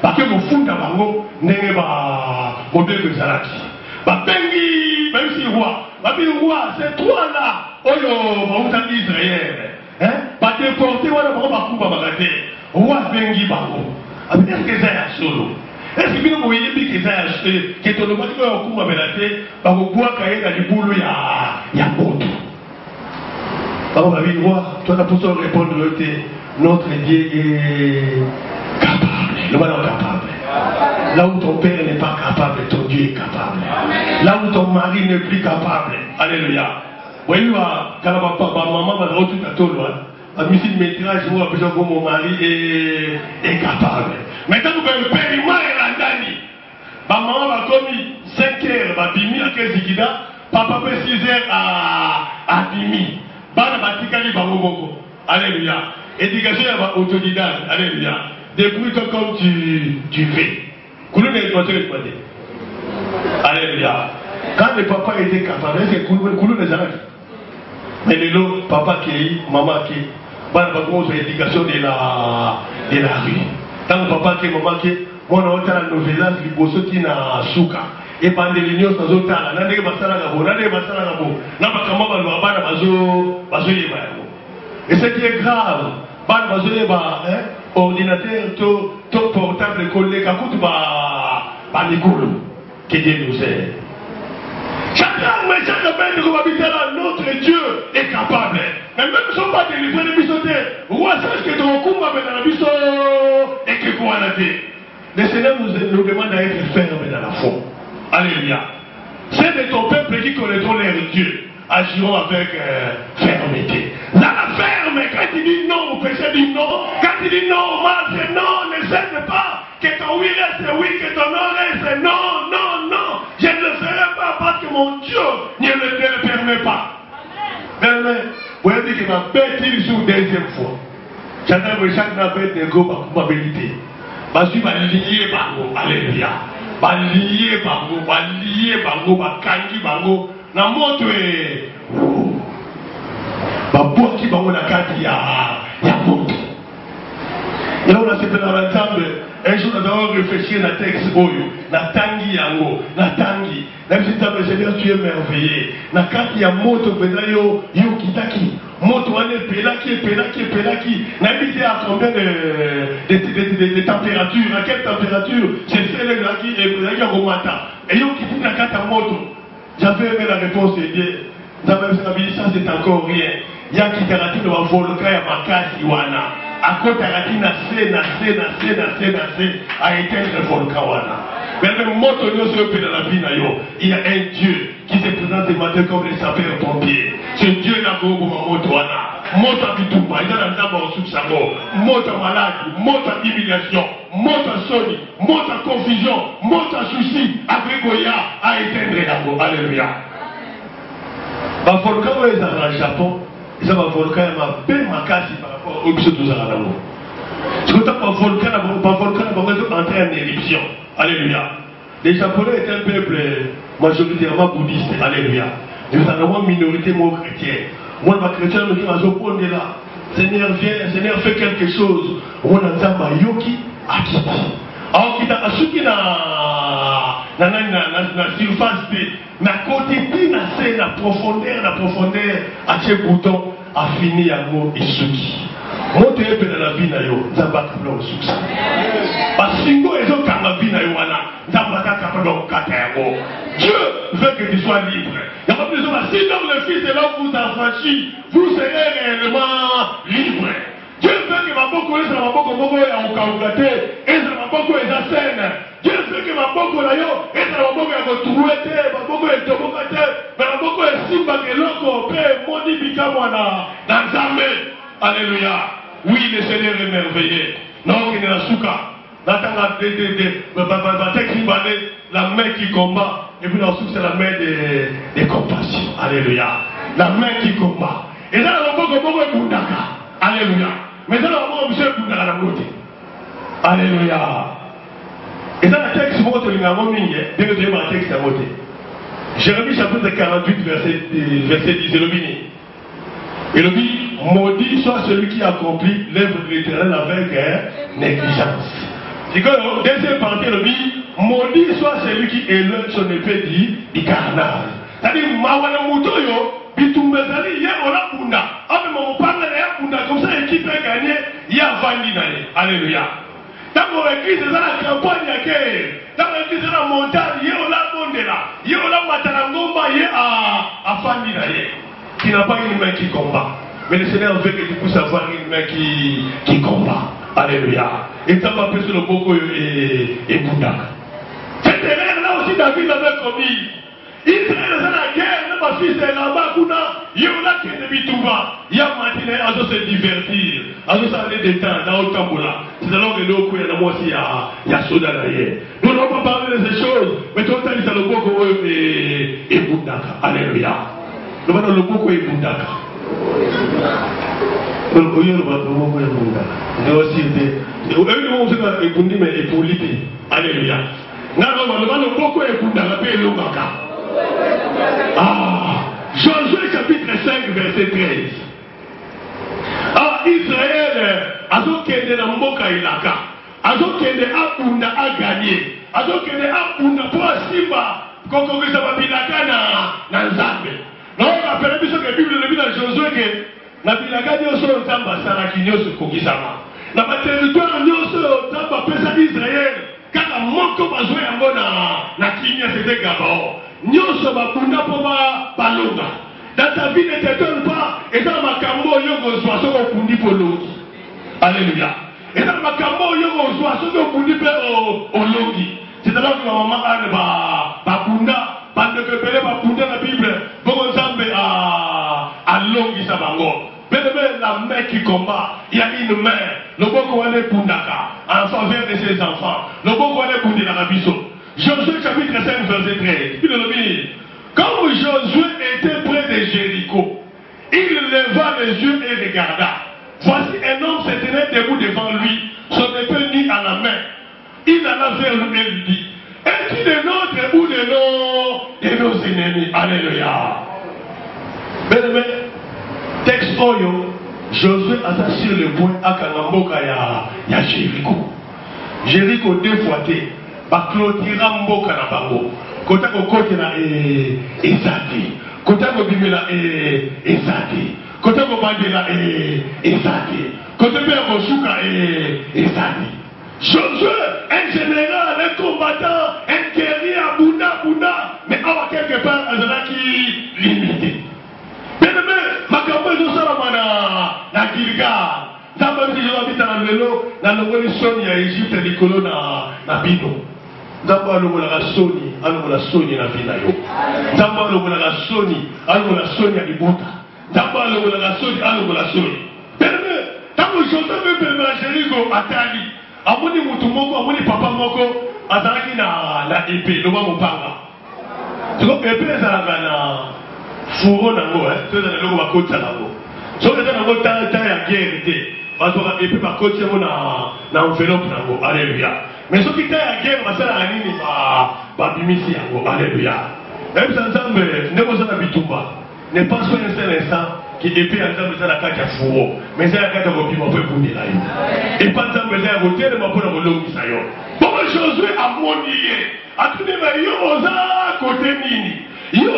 Parce que mon fou d'Abango n'est pas modèle de Zalaki. Bengi, même si roi, c'est toi là, oh yo, Israël. Hein? Pas déporter, voilà, Bakuba Bagate. Roi Bengi Bango. Est-ce que c'est solo? Est-ce que vous voyez que c'est que ton nom est Okuma Belate, Bango Bois Kaye dans les boulots, il y a Boto. Bango Babi, roi, toi, la pour répondre, notre Dieu est capable. Le malheur capable. Là où ton père n'est pas capable, ton Dieu est capable. Là où ton mari n'est plus capable. Alléluia. Oui, quand maman va tout à tout, la musique métrage, je vois que mon mari est capable. Maintenant, vous pouvez père, il m'a et maman va commis 5 heures, va bimi à 15 kida, papa fait 6 heures à bimi. Bana batikali bango. Alléluia. Éducation à autodidacte. Alléluia. Débrouille-toi comme tu fais. Koulou n'est pas exploité. Alléluia. Quand le papa était capable, c'est Koulou n'est jamais. Mais le papa qui est, maman qui est, bah, l'éducation de la rue. Tant que papa qui est, maman qui est, moi, on a un novella, il faut sortir à Souka. Et pendant l'union, ça s'est là. N'a pas basala gabo, n'a pas basala gabo. N'a pas comment on va pas bazo yeba. Et ce qui est grave, bah, bazo yeba, ordinateur, tout portable collé, kakutu ba Nicolo, que Dieu nous aide. Chacun, mais chaque peine qu'on va habiter là, notre Dieu est capable. Mais même si on ne sont pas délivrés de bisoté, roi, sache que ton coup va dans la biso et que quoi la tête. Le Seigneur nous demande à être ferme dans la foi. Alléluia. C'est de ton peuple qui connaîtront leur Dieu. Agiront avec fermeté. Dans la ferme, quand il dit non, au péché dit non. Quand il dit non, mal, c'est non, ne cesse pas. Que ton oui reste oui, que ton non reste non, non, non. Je ne le ferai pas parce que mon Dieu ne le permet pas. Amen. Vous voyez que ma bête il joue deuxième fois. J'attends que chaque bête ne go pas pour ma vérité. Je suis lié par vous. Alléluia. Lié par vous, lié par vous, kangi par vous. Na moto e baboa qui bango na kati ya moto. Et là on a fait dans l'ensemble. Un jour nous avons réfléchi à texte oyo, na tangi yango, na tangi. Même si ça me Seigneur tu es merveilleux. Na kati ya moto beza yo kitaki. Moto ane pelaki. Na bité à combien de température, à quelle température? C'est celle là qui est là qui romata. Et yo kitaki na kati ya moto. J'avais aimé la réponse de Dieu. Ça c'est encore rien. Il y a qui tarati de volcan à Makasi wana. À côté tarati na à éteindre le volcan wana. Mais le moto nous se dans la vie na yo. Il y a un Dieu qui se présente ce matin comme les sapeurs-pompiers. Ce Dieu n'a pas pour moto wana. Moto à Bitumba, il y a un d'abord sous sa mort. Moto à maladie, moto à humiliation, moto à soni, moto à confusion, moto à souci, à Grégoya, à éteindre la. Alléluia. Le volcan est dans le Japon, et ça va volcan ma belle makasi par rapport au bisou de Zaranamo. Ce que tu as pas volcan va entrer en éruption. Alléluia. Les Japonais étaient un peuple majoritairement bouddhiste. Alléluia. Nous avons une minorité chrétienne. Moi, ma chrétien me dit, je suis là. Seigneur, viens, Seigneur, fais quelque chose. On a dit, Yoki, Akiti. Alors, qui a souki na surface, na côté, na profondeur, à ce bouton, a fini à mot et souki. Moi, tu es dans la vie, na yo, Zamba Kabla au succès. Parce que si nous sommes dans la vie, na yo, Zamba Kabla au Katayago. Dieu veut que tu sois libre. Il n'y a pas besoin. Si donc le Fils est là vous affranchit, vous serez réellement libre. Dieu veut que ma boko est ma boko est en Kaougate, et ma boko est en scène. Dieu veut que ma boko là yo, et ma boko est retrouvé, ma boko est tomokate, mais ma boko est simba que l'autre père moni bikamwana dans Zambé. Alléluia. Oui, le Seigneur est merveilleux. Non, il est la souka. La main qui combat, et puis ensuite c'est la main de compassion. Alléluia. La main qui combat. Et là, on va beaucoup Bundaka. Alléluia. Mais là, on va monsieur Bundaka la beauté. Alléluia. Et dans le texte, vous avez bien que vous avez un texte à voter. Jérémie chapitre 48, verset 10, c'est le bini. Et le bini, maudit soit celui qui accomplit l'œuvre de l'Éternel avec négligence. C'est que deuxième partie, le dit, maudit soit celui qui élève son épée du carnage. C'est-à-dire, mawana mutoyo, bitumbezali, y'a on a punda. Ah, mais mon parle, y'a punda, comme ça, l'équipe a gagné, y'a vandi d'aller. Alléluia. Dans mon église, c'est la campagne, dans l'église, c'est la montagne, y'a on a bondé là. Y'a on a matarangomba, y'a à vandi d'aller. Qui n'a pas une main qui combat. Mais le Seigneur veut que tu puisses avoir une main qui combat. Alléluia. Et ça va plus sur le Boko et Bouddha. Cette erreur-là aussi, David l'avait commis. Israël est dans la guerre, même ma fille est là-bas, il y a qui est de Bitouba. Il y a matin, à se divertir, à se détendre dans le Tamboula. C'est alors que l'eau, il y a moi aussi, il y a Soda derrière. Nous n'avons pas parlé de ces choses, mais tout le temps, il y a le Boko et Bouddha. Alléluia. Nous avons le Boko et Bouddha. Nous aussi, alléluia. Josué chapitre 5, verset 13. Ah, Israël, azokende na mboka ilaka, azokende apunda aganye, azokende apunda po simba, kokokisa babilaka na nzambe. Non, on appelle biso que Bible le dit dans Josué que na bilaka nyonso nzamba salaki nyonso kokisama. Na ba territoire nyonso nzamba pesa Israël, kaka moko bazwe yango na kimia c'était Gabon. Nyonso bakunda po balonga. Dans ta vie, ne t'étonne pas, et dans ma cambo yoko soit so kundi po longi. Alléluia. Et dans ma cambo yoko soit so kundi po longi. C'est alors que ma maman a bakunda. Bande que pele ba punda la Bible, bon ensemble à longi sabango. Belle la main qui combat, il y a une main. Le boko wane pundaka en faveur de ses enfants. Le boko wane pundi la rabiso. Josué chapitre 5 verset 13. Puis le dit, quand Josué était près de Jéricho, il leva les yeux et regarda. Voici un homme se tenait debout devant lui, son épée mis à la main. Il alla vers lui et lui dit, es-tu des nôtres ou de nos ennemis? Alléluia. Bien-aimé, texte Oyo, Josué a sur le point à Kanamboka ya Jéricho. Jéricho deux fois té, ba clôtira mboka na bango. Kota ko kote na ezati. Kota ko bimela ezati. Kota ko bandela ezati. Kota be ko suka ezati. Josué, un général, un combattant, un guerrier à Bouddha, mais à quelque part, un qui limité. Bien aimé, ma campagne de Salamana, na Gilgal, Zamba, si je m'habite dans le vélo, dans le Wellison, il y a Égypte, Nicolo, na Bino. Zamba, la Sony, la Sony, na Vinayo. Zamba, la Sony, la Sony, à Ibota. Zamba, la Sony, la Sony. Bien aimé, tant que je suis venu à Jéricho, à Tali. Amoni mutumoko, amoni papa moko, azalaki na épée, loba mopanga. Tu vois, épée ezalaka na fourreau nango, tu sais, na bakotisa nango. Soki eza nango ta ya guerre te, bazwaka épée bakotisa yango na enveloppe nango, alléluia. Mais soki ta ya guerre basalaka nini babimisi yango, alléluia. Même ça nzambe, ndenge oza na bitumba, ne pense pas un seul instant qui épée à nzambe eza na kati ya fourreau, mais eza na kati ya kobima mpo ebundela yo. Et pas nzambe eza ya kotelema mpona kolongisa yo. Bongo Josué amoni ye, atuni ba yo oza kote nini, yo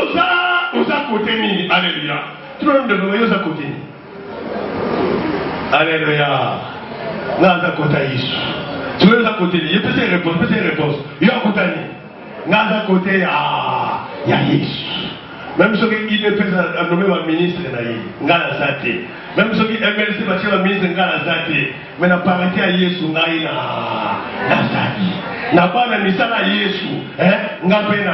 oza kote nini, alléluia. Tunaona ndeko yo oza kote nini, alléluia. Nga aza kota Yesu, tunaona oza kote nini, yo pesa réponse, yo akota nini, nga aza kote ya Yesu. Même ceux qui ne peuvent nommer un ministre, ngala zate. Même ceux qui MLC bâtir un ministre, ngala zate. Mais n'a pas arrêté à Yesu, ngaï na zati. N'a pas la misala Yesu, n'a zati.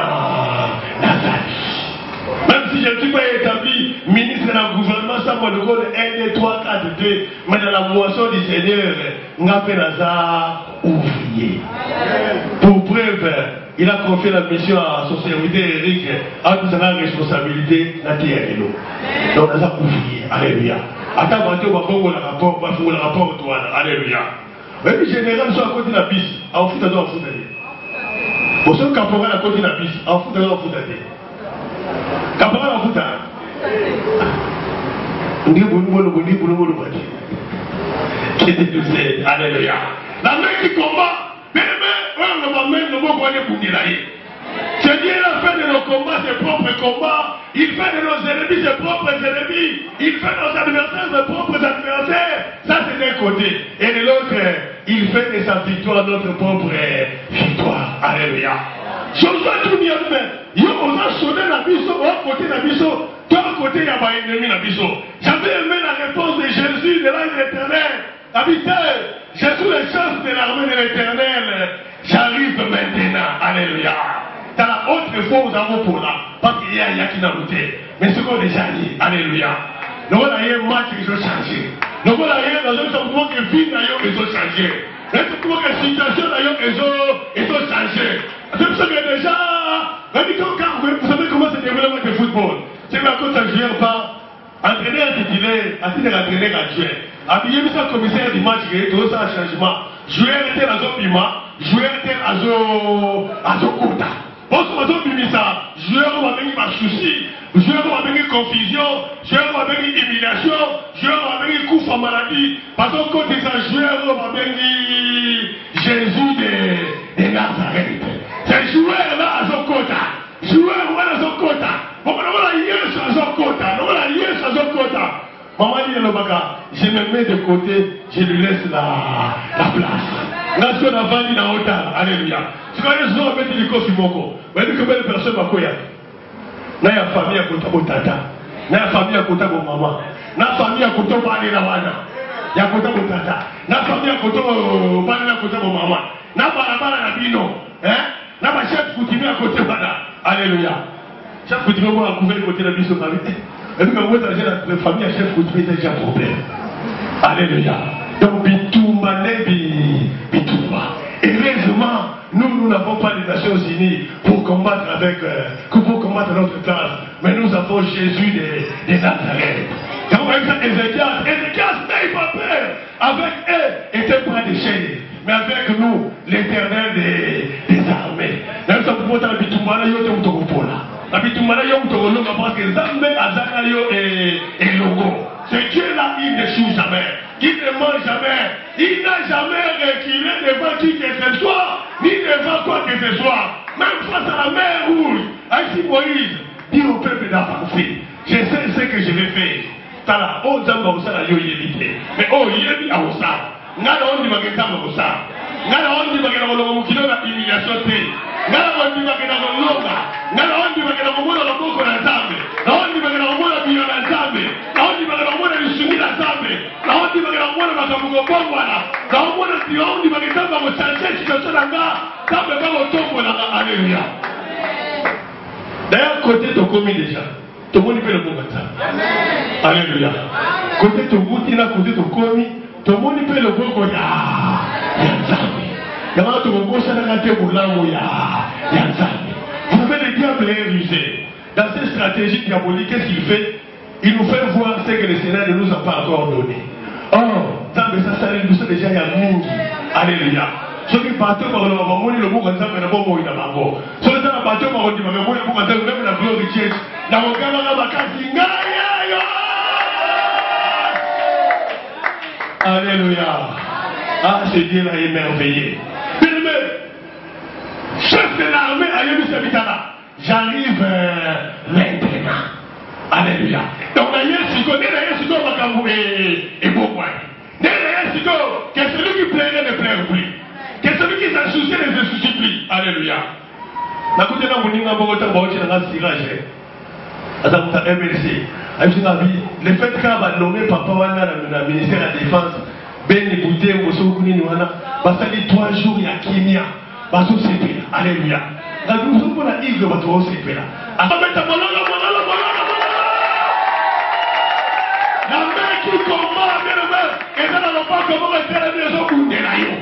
Même si je ne suis pas établi ministre dans le gouvernement, ça m'a donné 1, 2, 3, 4, 2. Mais dans la moisson du Seigneur, n'a pas ouvrier. Pour preuve, il a confié la mission à son serviteur Eric, à toute sa responsabilité, la terre et l'eau. Donc, on a ouvrier, alléluia. Attends, on va le rapport, toi, alléluia. Même le général soit à côté de la piste, en fout à toi, en fout à dire. Pour ceux qui caporal à côté de la piste, en fout à toi, en fout à dire. Caporal en fout à Alléluia. La main qui combat, mais on va mettre le mot pour aller. C'est Dieu la fait de nos combats ses propres combats. Il fait de nos ennemis ses propres ennemis. Il fait de nos adversaires ses propres adversaires. Ça c'est d'un côté. Et de l'autre, il fait de sa victoire notre propre victoire. Alléluia. Josué tout bien fait. On a sonné la biseau, au côté de la biseau. Toi à côté, il y a pas ennemi la biseau. J'avais aimé la réponse de Jésus de l'âge de l'Éternel. Habitez, je suis le chef de l'armée de l'Éternel. J'arrive maintenant. Alléluia. Dans la autre fois, nous avons pour là. Parce qu'il y a qui n'a lutté. Mais ce qu'on a déjà dit. Alléluia. Nous avons un match qui a changé. Nous avons dans un sentiment que vie n'a pas changé. Mais c'est pour que la situation n'a pas changé. C'est pour ça que déjà, vous savez comment se déroule le match de football. C'est ma cause à jouer pas. Entraîneur titulaire, assis de l'entraîneur actuel. Habillé, mis ça commissaire du match, il y a un changement. Joueur était à Zopima, joueur était à Zokota. Bon, ce matin, joueur va venir par souci, joueur va venir confusion, joueur va venir humiliation, joueur va venir coup en maladie. Parce que quand il y joueur va venir Jésus de Nazareth. C'est joueur là à Zokota. Joueur là à Zokota. Bon, on va la yes à Zokota. On va la yes à Zokota. Maman dit le baga, je me mets de côté, je lui laisse la place. Nation n'a pas dit dans l'autre. Alléluia. Si vous avez besoin de mettre du coffre moko, vous avez combien de personnes à quoi il y a? N'a y a famille à côté de tata, n'a y a famille à côté de maman, n'a famille à côté de wana, y a côté de tata, n'a famille à côté de maman, n'a pas la bino, hein? N'a pas chef coutumier à côté de wana. Alléluia. Chef coutumier à couvrir le côté de la biso famille. Et puis, quand vous êtes la famille à chef coutumier, c'est déjà un problème. Alléluia. Donc, Bitouma, Bitouma. Heureusement, nous n'avons pas les Nations Unies pour combattre notre place. Mais nous avons Jésus de Nazareth. Quand vous voyez ça, Ézéchias n'ayez pas peur. Avec eux, était près des chaînes. Mais avec nous, l'Éternel des armées. Là, nous sommes dans la Bitouma, là, la Bitouma, là, parce que Zambé, Azanayo et Logo. Ce Dieu-là, il ne choue jamais. Il ne mange jamais. Il n'a jamais reculé devant qui que ce soit, ni devant quoi que ce soit. Même face à la mer rouge, ainsi Moïse dit au peuple d'Apafi, je sais ce que je vais faire. Tala, oh Zamba Osa, yo yébité. Mais oh, yébi à Osa. Nada on dit Magentama Osa. Nada on dit Magentama Mukino na humiliation te. Nada on dit Magentama Longa. Nada on dit Magentama Mouna la Boko na Zambe. Nada on dit Magentama Mouna Bio na Zambe. Nada on dit Magentama Mouna Lissumi na Zambe. Nada on dit Magentama Mouna Makamugo Bongwana. Nada on dit Magentama Mochache situation nanga. Zambe Babo Tombo na Alléluia. D'ailleurs, côté de commis déjà. Tout le monde peut le bon comme ça. Alléluia. Côté de Moutina, côté de commis. Tout le monde peut le bon comme ça. Vous savez, le diable est rusé. Dans cette stratégie diabolique, qu'est-ce qu'il fait? Il nous fait voir ce que le Seigneur ne nous a pas encore donné. Or, ça nous a déjà mis. Alléluia. Ceux qui partent par le moment, le mot comme ça, mais le mot il a pas encore. Ceux qui partent par le moment, le mot comme ça, même la gloire de Dieu. Dans mon cas, on a alléluia. Ah, ce Dieu-là est merveilleux. Chef de l'armée, j'arrive maintenant. Alléluia. Donc, d'ailleurs, si on est beau point. D'ailleurs, que celui qui plairait ne plaire plus. Que celui qui s'assoucie ne se soucie plus. Alléluia. Le fait qu'on va nommer papa dans le ministère de la Défense, ben écouté, parce que 3 jours, il y a Kimia. Alléluia. Nous sommes la île de votre là. La main qui combat, et ça ne pas comment rester la maison pour des rayons.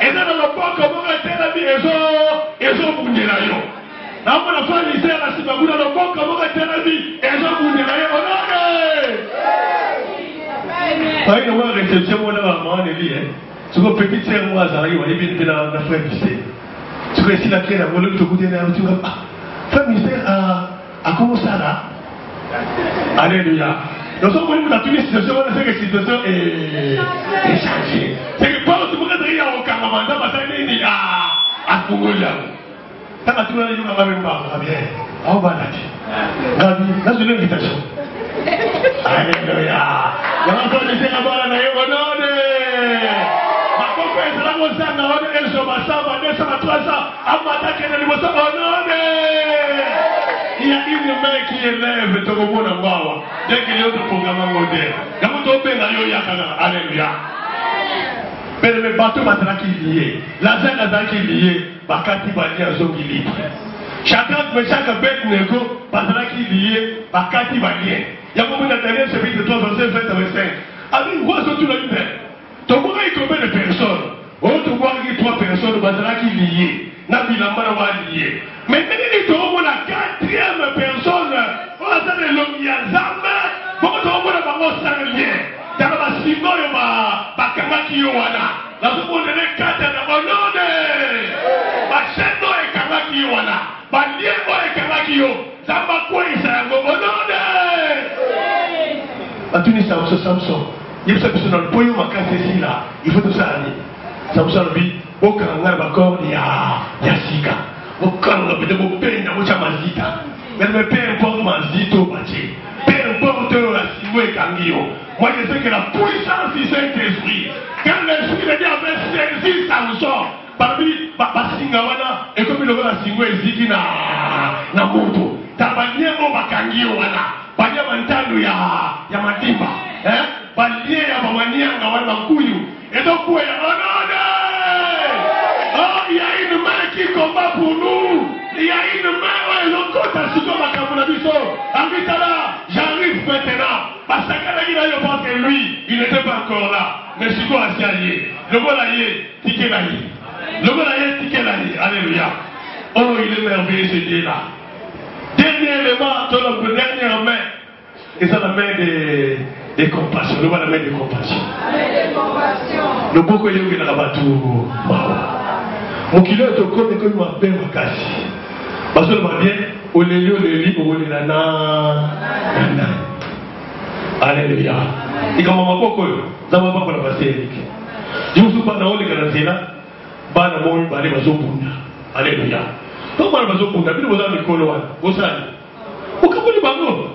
Et ça ne pas comment rester la maison pour des rayons. Là, on a fait l'histoire à Sibabou, on ne pas comment rester la maison pour des rayons. Pas une réception, on a maman, elle dit, ce que petite sœur, moi, ça arrive, elle est venue dans la frère du C. Ce que si la clé a volé, tu goûtes un petit peu. Frère mystère a commencé là. Alléluia. Nous sommes venus dans une situation, on a fait que la situation est changée. C'est que quand tu pourrais dire au Caramanda, tu vas dire à Fougolia. Tu vas tout le monde à la même barre. Bien. On va là. Gabi, là, c'est une invitation. Alléluia. Il y a encore des gens à la Yonode. Ma compagne, c'est la Mosana, on est sur ma samba, on est sur ma troisième, à ma taque, on est sur ma Yonode. Il y a une main qui élève ton monde en bas. Dès qu'il y a autre programme moderne. Quand vous tombez dans le Yakana, alléluia. Mais le bateau va qui lié. La zone qui lié, Bakati va dire à zone libre. Chaque bête négo, Bakati qui lié, Bakati va lier. Il y a beaucoup d'intérêt, chapitre 3, verset 20 à 25. Avec une voix sur tout le monde. Ton monde est combien de personnes? Autre voix qui 3 personnes, Bakati qui lié. Nabilamba va lier. Mais quand on a la 4e personne, on a dit que l'homme y a jamais. Pourquoi on a pas ça lien? Dans la Simon, il y a pas Kamaki Yowana. La seconde est 4 en nom de. Bachendo et Kamaki Yowana. Baliemo et Kamaki Yo. Zamba quoi il s'est au nom de. Atuni Samson. Il y a personne dans le poyo makase ici là. Il faut tout ça aller. Samson dit, au Kangar Bakor, il y a Sika. Okanga peut être peine dans votre mazita. Mais peu importe mazito bâti. Peu importe la simoué kangio. Moi je sais que la puissance du Saint-Esprit, quand l'Esprit de Dieu avait saisi Samson, parmi Basingawana, et comme il avait la simoué ziki na moto. Tabanye o bakangio wana. Banya mantalo ya matimba. Balie ya bamanianga wana kuyu. Et donc quoi ya onone. Oh, il y a une main qui combat pour nous. Il y a une main où elle compte à Siko Makabunabiso. Amitala, j'arrive maintenant. Parce que pense que lui, il n'était pas encore là. Mais Siko a siagé. Le voilà yé, tiké la yé. Le voilà yé, tiké la yé. Alléluia. Oh, il est merveilleux ce Dieu-là. Dernier élément, dernière main. Et c'est la main des compassions. Le voilà la main des compassions. Le beaucoup de gens qui ont rabattu. Mokilo to comme que ma paix ma casse. Parce que va bien au lieu de lit au lieu nana. Alléluia. Et comme ma poko, ça va pas pour la passer. Je vous pas dans le canazela, ba na mo ba les bazobunda. Alléluia. Donc ba bazobunda, bi boza mikolo wa. Bosani. Okabuli bango.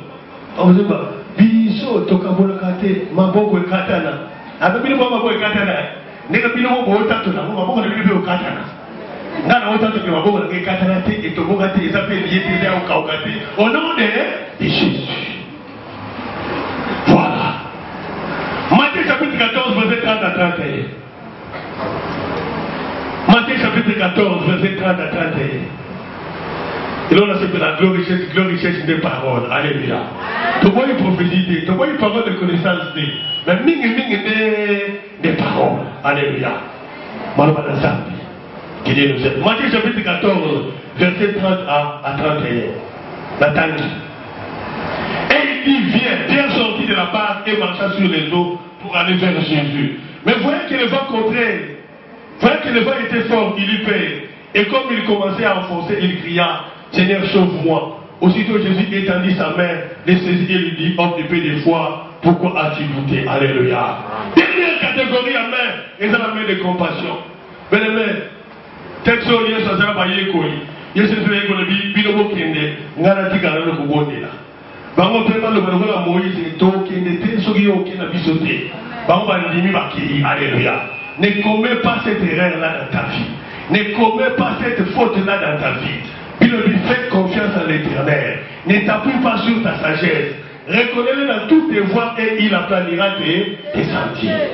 Awuzeba biso to kabola kate maboko katana. Ababili maboko katana. Ndeka bino mo tatu na maboko na bino katana. Nana autant que ma bonne cataracte et ton bon gâté, ils appellent lié au Kaugati, au nom de Jésus. Voilà. Matthieu chapitre 14, verset 30 à 31. Matthieu chapitre 14, verset 30 à 31. Et là, on a ce la glorieuse des paroles. Alléluia. Tu vois une prophétie, tu vois une parole de connaissance, mais ming des paroles. Alléluia. Malheureusement, ensemble. Matthieu chapitre 14, verset 30 à 31. Nathanaël. Et il dit, Pierre sortit de la barque et marcha sur les eaux pour aller vers Jésus. Mais voyez que le vent contraire, voyez que le vent était fort, il y paye. Et comme il commençait à enfoncer, il cria, Seigneur, sauve-moi. Aussitôt Jésus étendit sa main, les saisit et lui dit, homme de peu de foi, pourquoi as-tu douté? Alléluia. Dernière catégorie à main, et c'est la main de compassion. Mais les mains, texte lié sur ça, Yesu est binobo kende, ngana tika na kubondela. Bango prépare le bonheur à Moïse et to kende te soki yo kena bisoté. Bango bandimi bakiri, alléluia. Ne commets pas cette erreur là dans ta vie. Ne commets pas cette faute là dans ta vie. Puis le dit, fais confiance à l'Éternel. Ne t'appuie pas sur ta sagesse. Reconnais-le dans toutes tes voies et il aplanira tes sentiers.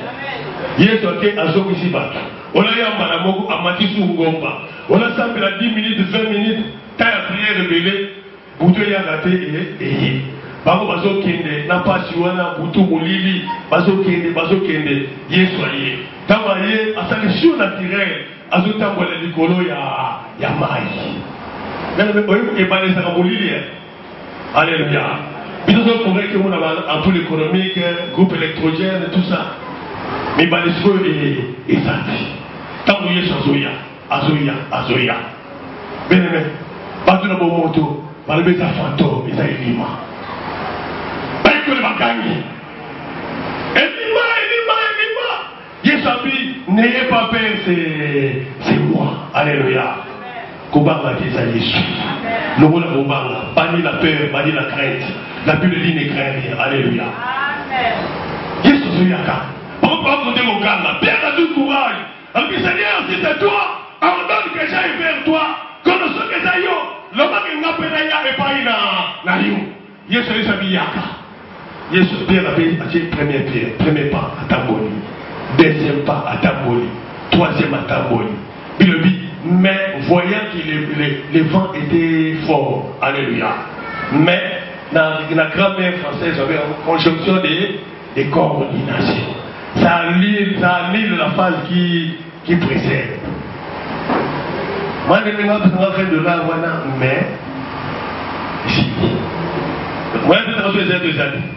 Yesu ake azoku ici batu. On a eu un malamoku à Matisou Ngomba. On a samplé à 10 minutes, 20 minutes, taille à prière rebellée, Boutou y a raté et Bango Bazo Kende, n'a pas si on a Boutou Moulili, Bazo Kende, Yesoye. Tamaye, à sa mission naturelle, à ce temps où elle est Nicolo, il y a Maï. Mais il balé ça Moulili. Alléluia. Puis nous avons que on a un peu économique, groupe électrogène, tout ça. Mais balé ce est senti. Tant que Yesoya. Azoya. Bien aimé, pas de bon moto, pas le bêta fantôme, mais ça est vivant. Pas que le Makangi. Elima. Yesu a dit, n'ayez pas peur, c'est moi. Alléluia. Kobanga déjà Yesu. Nous voulons Kobanga. Pas ni la peur, pas ni la crainte. La Bible dit ne craint rien. Alléluia. Yesu c'est Yaka. Pourquoi vous dites mon gars là? Pierre a du courage. Alors que Seigneur, si c'est toi, ordonne que j'aille vers toi. Connaissons que ça y est. L'homme qui n'a pas d'ailleurs et pas na yo. Yesu c'est Yaka. Yesu Pierre a dit premier pas à Tamboli. Deuxième pas à Tamboli. Troisième à Tamboli. Il le dit. Mais voyant que les vents étaient forts, alléluia. Mais dans la grammaire française, j'avais une conjonction des coordinations. Ça annule la phase qui précède. Moi, je vais faire de là, voilà, mais ici. Moi, je vais faire deux années.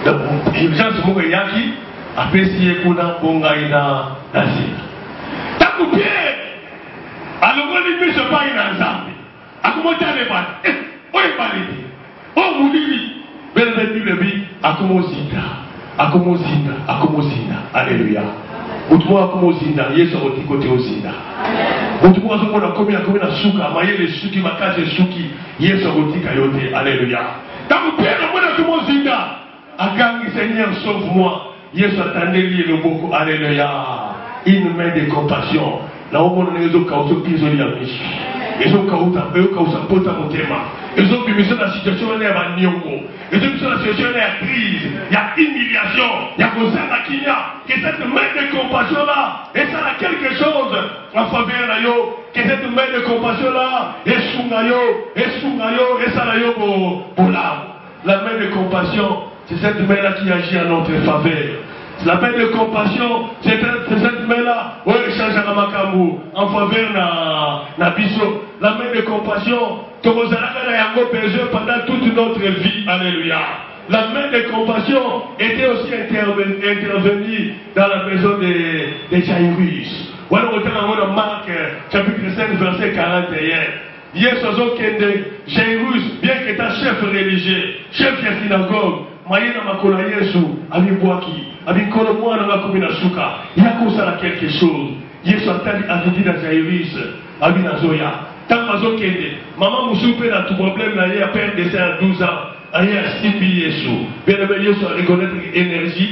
Donc, les gens se moquent yaki, après si ils ont bongaïna, nasi. T'as coupé! Alors, on ne se pas une ensemble. À comment tu as les balles? On est pas les billes. On vous dit, belle le billes, à comment zinda. Alléluia. Outmo akomo zinda, Yesu oti côté ozinda. Outmo akomo na komi na suka, mayele suki makase suki, Yesu oti kayote. Alléluia. Tant que Pierre na komo zinda, agangi Seigneur sauve-moi. Yesu attendait lui le beaucoup. Alléluia. Une main de compassion. Là où on est au cas où ils ont mis. Ils ont pota motema. Ils ont mis la situation à Nyongo. Ils ont mis la situation à crise. Il y a humiliation. Il y a Kosana Kinya. Que cette main de compassion là, et ça a quelque chose en faveur là yo. Que cette main de compassion là, et Sungayo, et ça là yo pour l'âme. La main de compassion, c'est cette main là qui agit en notre faveur. La main de compassion, c'est cette main-là, où elle change à Makamu, en faveur na biso. La main de compassion, que vous avez besoin pendant toute notre vie. Alléluia. La main de compassion était aussi intervenue dans la maison de Jairus. Voilà, on est dans Marc, chapitre 5, verset 41. Hier, Jairus, bien qu'étant chef religieux, chef de la synagogue, Mayena makola Yesu, ami boaki, ami kolo mwana makomi na suka, yako sala quelque chose. Yesu atali avidi na Jairus, ami na Zoya. Tant mazo kende, maman musupe na tout problème na yé a père de 12 ans, aye a simbi Yesu. Bien aimé Yesu a reconnaître énergie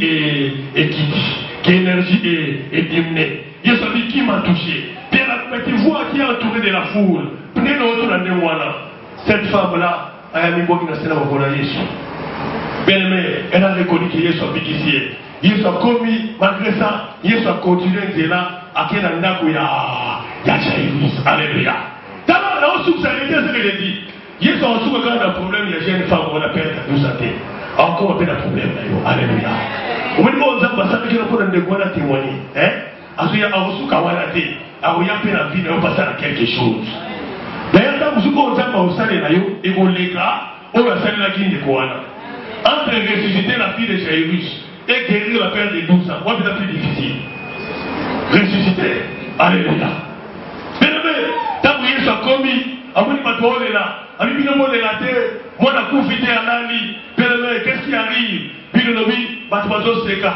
et qui énergie et dimné. Yesu a dit qui m'a touché. Bien la petite voix qui est entourée de la foule. Prenez notre rendez-vous. Cette femme-là, a mis boaki na sena makola Yesu. Bien-aimé, elle a reconnu que Yesu a bénéficié. Yesu a commis, malgré ça, Yesu a continué de là, à quel endroit il y a Jairus. Alléluia. D'abord, là, on sous ça, c'est ce que j'ai dit. Yesu a sous quand un problème, il y a une femme, on a perdu la santé. Encore un peu de problème. Alléluia. Au moment où on a passé, on a un témoigner. Hein? Il y a un sous kawanate. Il y a un peu la vie, on passe à quelque chose. D'ailleurs, quand vous avez un salaire, et vous les gars, on a un salaire qui est quoi? Entre ressusciter la fille de Jairus et guérir la père de 12 ans, quoi est plus difficile? Ressusciter. Alléluia. Bien-aimé, tant que Yesu a commis, amoni matouole là, ami binomo de la terre, moi na confité à Nali, bien-aimé, qu'est-ce qui arrive? Binonobi, matouazo seka.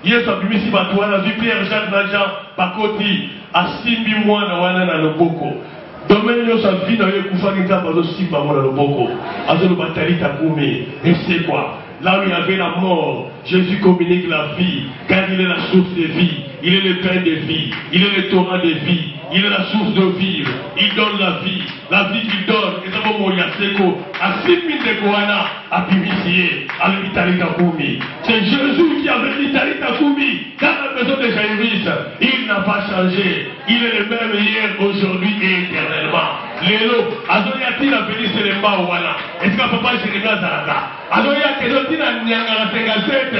Yesu a bimisi matouana, vu Pierre, Jacques, Najan, Pakoti, a simbi moi na wana na loboko. Domaine yo sa vie na yo kufaki nzamba zo simba mona loboko. Azo lo batali takumi. Et c'est quoi? Là où il y avait la mort, Jésus communique la vie, car il est la source de vie, il est le pain de vie, il est le torrent de vie, il est la source de vie, il donne la vie qu'il donne, et ça va mourir à Seko, à 6 000 de Goana, à Bimisier, à l'Italie Takumi. C'est Jésus qui avait l'Italie Takumi dans la maison de Jairus. Il n'a pas changé, il est le même hier, aujourd'hui et éternellement. Lélo, Azoyati a béni c'est le Maouana. Est-ce que papa Jérémie Zaraga? Azoyati a Nyanga 57,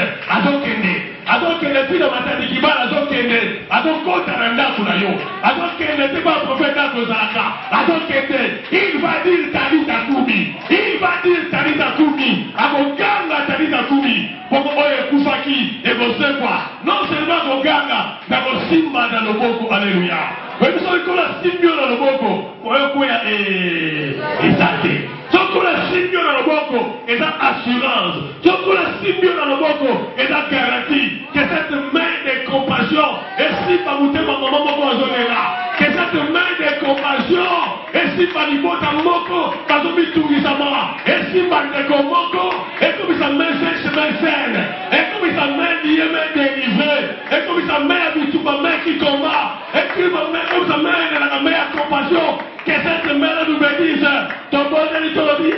Azokende tina matadi kibala azokende, azokota na ndaku na yo, azokende te ba prophète akozaka, azokende, il va dire Talita Kumi, akoganga Talita Kumi, poko oye kufaki, et vous savez quoi, non seulement akoganga, mais kosimba dans le boko, alléluia. Mais nous sommes comme la simbio dans le boko, oye koya et sate. Soko la simbio dans le boko, et ça assurance. Soko la esimba libota moko bazomitungisa mawa esimba ndeko moko ekomisa main chemin saine ekomisa main lié main délivré ekomisa main ya bitumba main qui combat ekomisa main elelaka main ya compassion que cette main nous bénisse ton bonheur tolobi